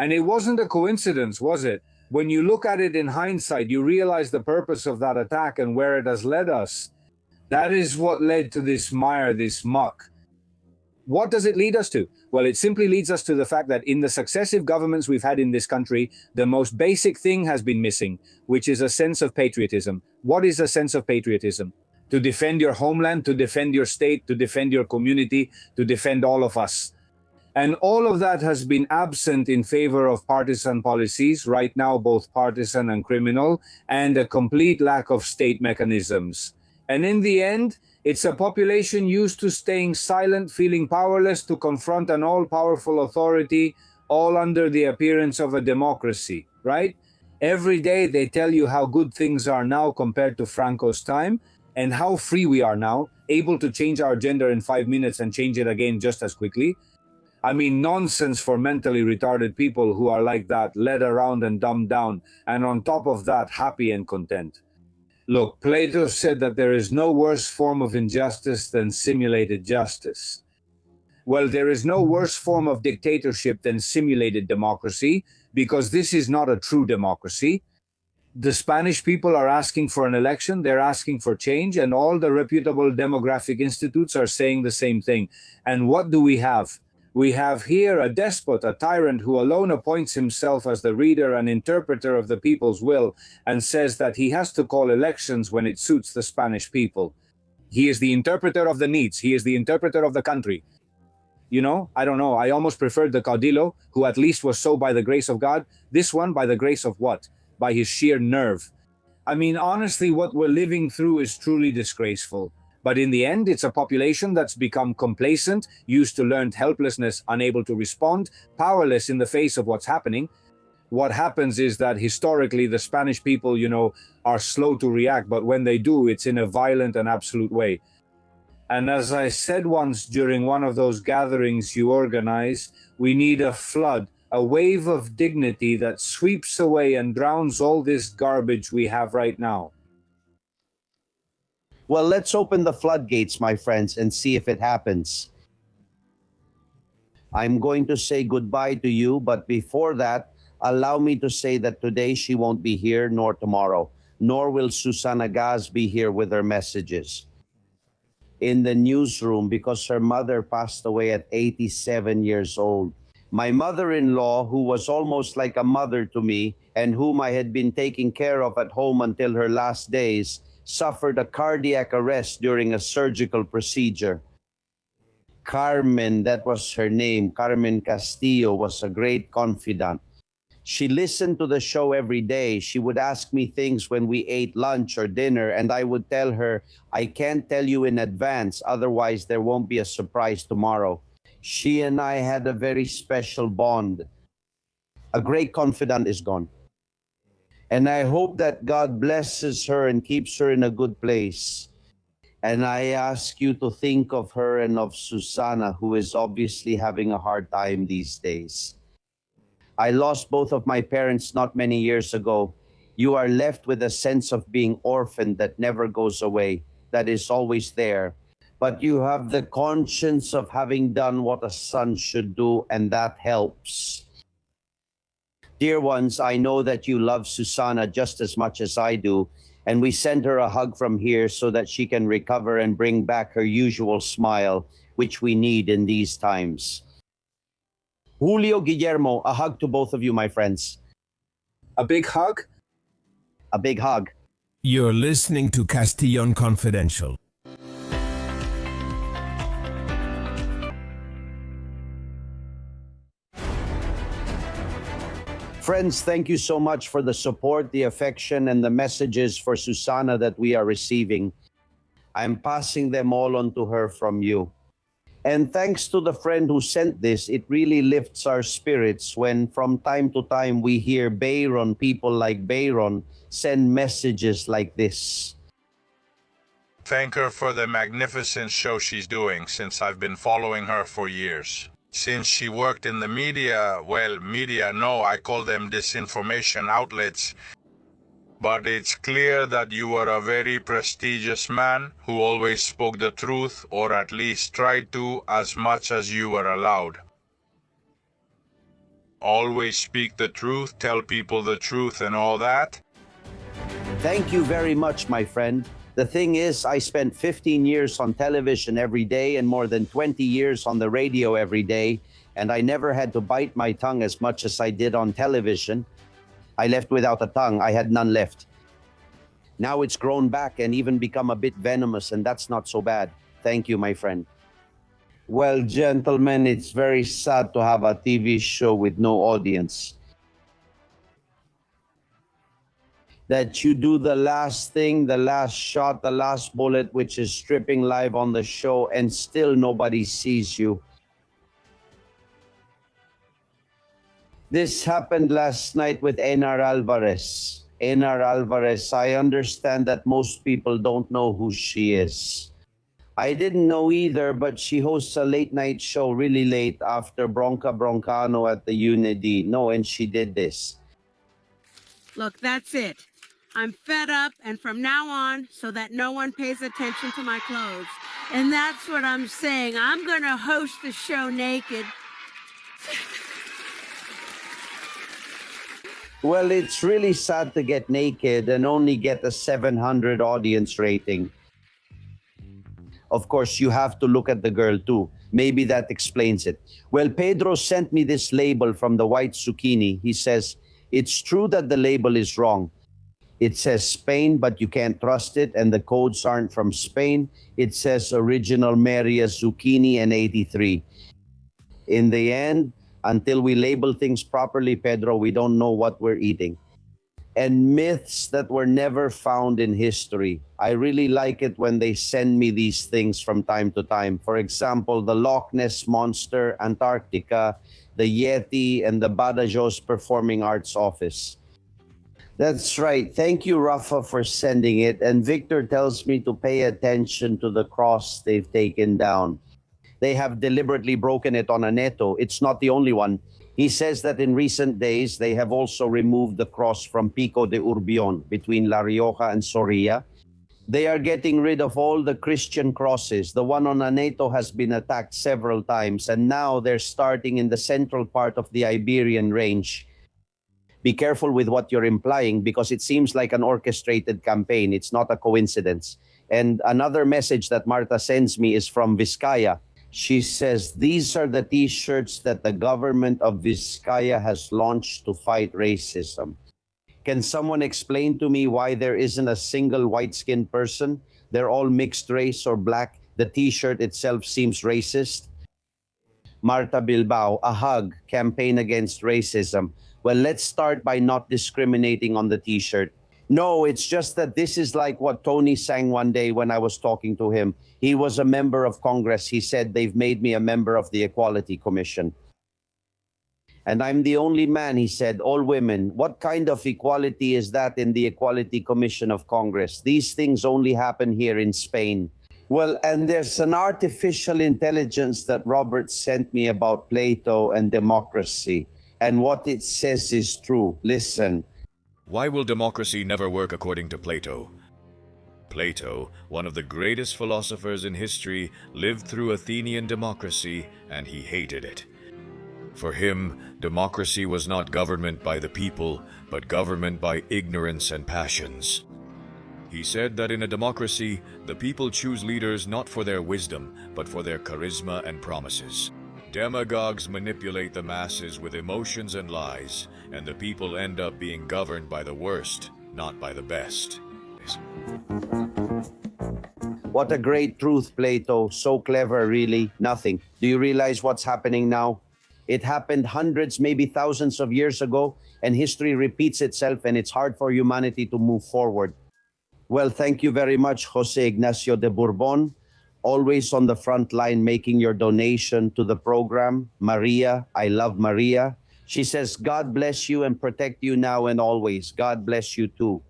And it wasn't a coincidence, was it? When you look at it in hindsight, you realize the purpose of that attack and where it has led us. That is what led to this mire, this muck. What does it lead us to? Well, it simply leads us to the fact that in the successive governments we've had in this country, the most basic thing has been missing, which is a sense of patriotism. What is a sense of patriotism? To defend your homeland, to defend your state, to defend your community, to defend all of us. And all of that has been absent in favor of partisan policies, right now both partisan and criminal, and a complete lack of state mechanisms. And in the end, it's a population used to staying silent, feeling powerless to confront an all-powerful authority, all under the appearance of a democracy, right? Every day they tell you how good things are now compared to Franco's time, and how free we are now, able to change our gender in 5 minutes and change it again just as quickly. I mean, nonsense for mentally retarded people who are like that, led around and dumbed down, and on top of that, happy and content. Look, Plato said that there is no worse form of injustice than simulated justice. Well, there is no worse form of dictatorship than simulated democracy, because this is not a true democracy. The Spanish people are asking for an election, they're asking for change, and all the reputable demographic institutes are saying the same thing. And what do we have? We have here a despot, a tyrant who alone appoints himself as the reader and interpreter of the people's will and says that he has to call elections when it suits the Spanish people. He is the interpreter of the needs. He is the interpreter of the country. You know, I don't know. I almost preferred the Caudillo, who at least was so by the grace of God. This one, by the grace of what? By his sheer nerve. I mean, honestly, what we're living through is truly disgraceful. But in the end, it's a population that's become complacent, used to learned helplessness, unable to respond, powerless in the face of what's happening. What happens is that historically, the Spanish people, you know, are slow to react, but when they do, it's in a violent and absolute way. And as I said once during one of those gatherings you organize, we need a flood, a wave of dignity that sweeps away and drowns all this garbage we have right now. Well, let's open the floodgates, my friends, and see if it happens. I'm going to say goodbye to you, but before that, allow me to say that today she won't be here, nor tomorrow, nor will Susana Gaz be here with her messages in the newsroom because her mother passed away at 87 years old. My mother-in-law, who was almost like a mother to me and whom I had been taking care of at home until her last days, suffered a cardiac arrest during a surgical procedure. Carmen, that was her name, Carmen Castillo, was a great confidant. She listened to the show every day. She would ask me things when we ate lunch or dinner, and I would tell her, I can't tell you in advance, otherwise there won't be a surprise tomorrow. She and I had a very special bond. A great confidant is gone. And I hope that God blesses her and keeps her in a good place. And I ask you to think of her and of Susana, who is obviously having a hard time these days. I lost both of my parents not many years ago. You are left with a sense of being orphaned that never goes away, that is always there. But you have the conscience of having done what a son should do, and that helps. Dear ones, I know that you love Susana just as much as I do, and we send her a hug from here so that she can recover and bring back her usual smile, which we need in these times. Julio, Guillermo, a hug to both of you, my friends. A big hug? A big hug. You're listening to Castillon Confidential. Friends, thank you so much for the support, the affection, and the messages for Susana that we are receiving. I'm passing them all on to her from you. And thanks to the friend who sent this, it really lifts our spirits when from time to time we hear Bayron, people like Bayron, send messages like this. Thank her for the magnificent show she's doing, since I've been following her for years. Since she worked in the media, well, media, no, I call them disinformation outlets. But it's clear that you were a very prestigious man who always spoke the truth, or at least tried to, as much as you were allowed. Always speak the truth, tell people the truth and all that. Thank you very much, my friend. The thing is, I spent 15 years on television every day and more than 20 years on the radio every day, and I never had to bite my tongue as much as I did on television. I left without a tongue. I had none left. Now it's grown back and even become a bit venomous, and that's not so bad. Thank you, my friend. Well, gentlemen, it's very sad to have a TV show with no audience. That you do the last thing, the last shot, the last bullet, which is stripping live on the show, and still nobody sees you. This happened last night with Enar Alvarez. Enar Alvarez, I understand that most people don't know who she is. I didn't know either, but she hosts a late night show really late after Bronca Broncano at the Unity. No, and she did this. Look, that's it. I'm fed up, and from now on, so that no one pays attention to my clothes. And that's what I'm saying. I'm going to host the show naked. Well, it's really sad to get naked and only get a 700 audience rating. Of course, you have to look at the girl too. Maybe that explains it. Well, Pedro sent me this label from the White Zucchini. He says, it's true that the label is wrong. It says Spain, but you can't trust it, and the codes aren't from Spain. It says Original Maria Zucchini and 83. In the end, until we label things properly, Pedro, we don't know what we're eating. And myths that were never found in history. I really like it when they send me these things from time to time. For example, the Loch Ness Monster, Antarctica, the Yeti, and the Badajoz Performing Arts Office. That's right. Thank you, Rafa, for sending it. And Victor tells me to pay attention to the cross they've taken down. They have deliberately broken it on Aneto. It's not the only one. He says that in recent days, they have also removed the cross from Pico de Urbion between La Rioja and Soria. They are getting rid of all the Christian crosses. The one on Aneto has been attacked several times, and now they're starting in the central part of the Iberian Range. Be careful with what you're implying, because it seems like an orchestrated campaign. It's not a coincidence. And another message that Marta sends me is from Vizcaya. She says, these are the T-shirts that the government of Vizcaya has launched to fight racism. Can someone explain to me why there isn't a single white-skinned person? They're all mixed race or black. The T-shirt itself seems racist. Marta Bilbao, a hug, campaign against racism. Well, let's start by not discriminating on the T-shirt. No, it's just that this is like what Tony sang one day when I was talking to him. He was a member of Congress. He said, they've made me a member of the Equality Commission. And I'm the only man, he said, all women. What kind of equality is that in the Equality Commission of Congress? These things only happen here in Spain. Well, and there's an artificial intelligence that Robert sent me about Plato and democracy. And what it says is true. Listen. Why will democracy never work according to Plato? Plato, one of the greatest philosophers in history, lived through Athenian democracy, and he hated it. For him, democracy was not government by the people, but government by ignorance and passions. He said that in a democracy, the people choose leaders not for their wisdom, but for their charisma and promises. Demagogues manipulate the masses with emotions and lies, and the people end up being governed by the worst, not by the best. What a great truth, Plato. So clever, really. Nothing. Do you realize what's happening now? It happened hundreds, maybe thousands of years ago, and history repeats itself, and it's hard for humanity to move forward. Well, thank you very much, Jose Ignacio de Bourbon. Always on the front line making your donation to the program. Maria, I love Maria. She says, God bless you and protect you now and always. God bless you too.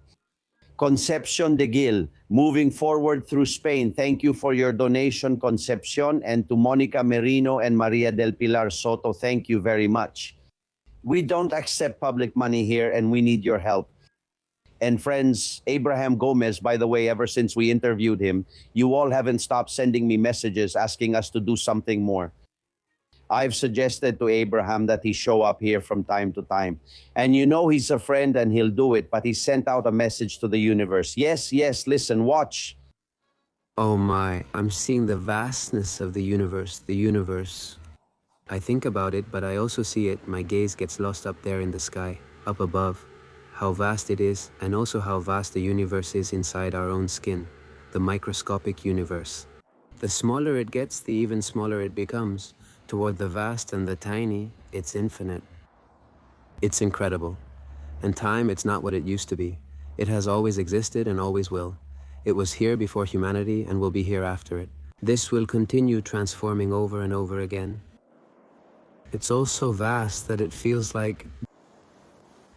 Concepcion de Gil, moving forward through Spain. Thank you for your donation, Concepcion. And to Monica Merino and Maria del Pilar Soto, thank you very much. We don't accept public money here and we need your help. And friends, Abraham Gomez, by the way, ever since we interviewed him, you all haven't stopped sending me messages asking us to do something more. I've suggested to Abraham that he show up here from time to time. And you know he's a friend and he'll do it, but he sent out a message to the universe. Yes, yes, listen, watch. Oh my, I'm seeing the vastness of the universe, I think about it, but I also see it. My gaze gets lost up there in the sky, up above. How vast it is, and also how vast the universe is inside our own skin, the microscopic universe. The smaller it gets, the even smaller it becomes. Toward the vast and the tiny, it's infinite. It's incredible. And time, it's not what it used to be. It has always existed and always will. It was here before humanity and will be here after it. This will continue transforming over and over again. It's all so vast that it feels like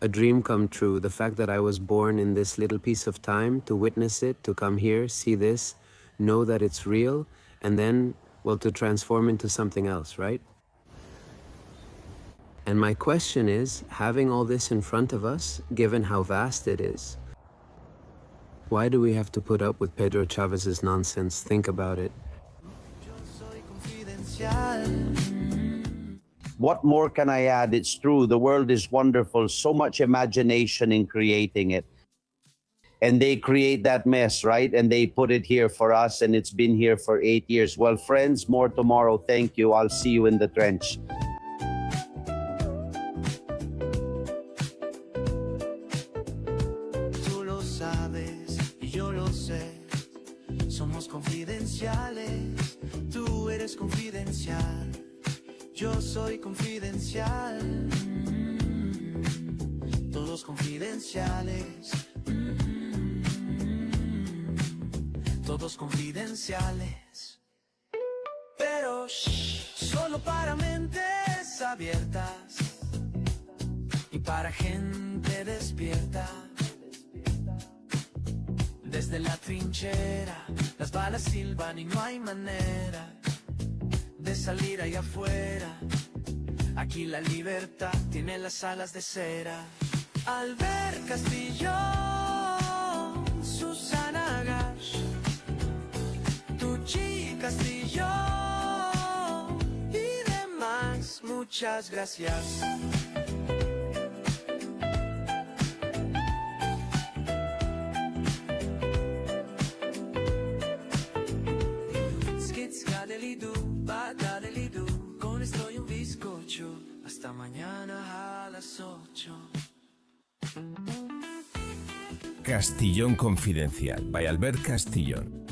a dream come true. The fact that I was born in this little piece of time to witness it, to come here, see this, know that it's real, and then, well, to transform into something else, right? And my question is, having all this in front of us, given how vast it is, why do we have to put up with Pedro Chavez's nonsense? Think about it. What more can I add? It's true. The world is wonderful. So much imagination in creating it. And they create that mess, right? And they put it here for us, and it's been here for 8 years. Well, friends, more tomorrow. Thank you. I'll see you in the trench. Tú lo sabes y yo lo sé. Somos confidenciales. Tú eres confidencial. Yo soy confidencial. Todos confidenciales. Todos confidenciales. Pero solo para mentes abiertas y para gente despierta. Desde la trinchera las balas silban y no hay manera de salir allá afuera. Aquí la libertad tiene las alas de cera. Albert Castillo, Susana Gash, Tucci Castillo y demás. Muchas gracias. Con esto y un bizcocho. Hasta mañana a las 8. Castillón Confidencial by Albert Castillón.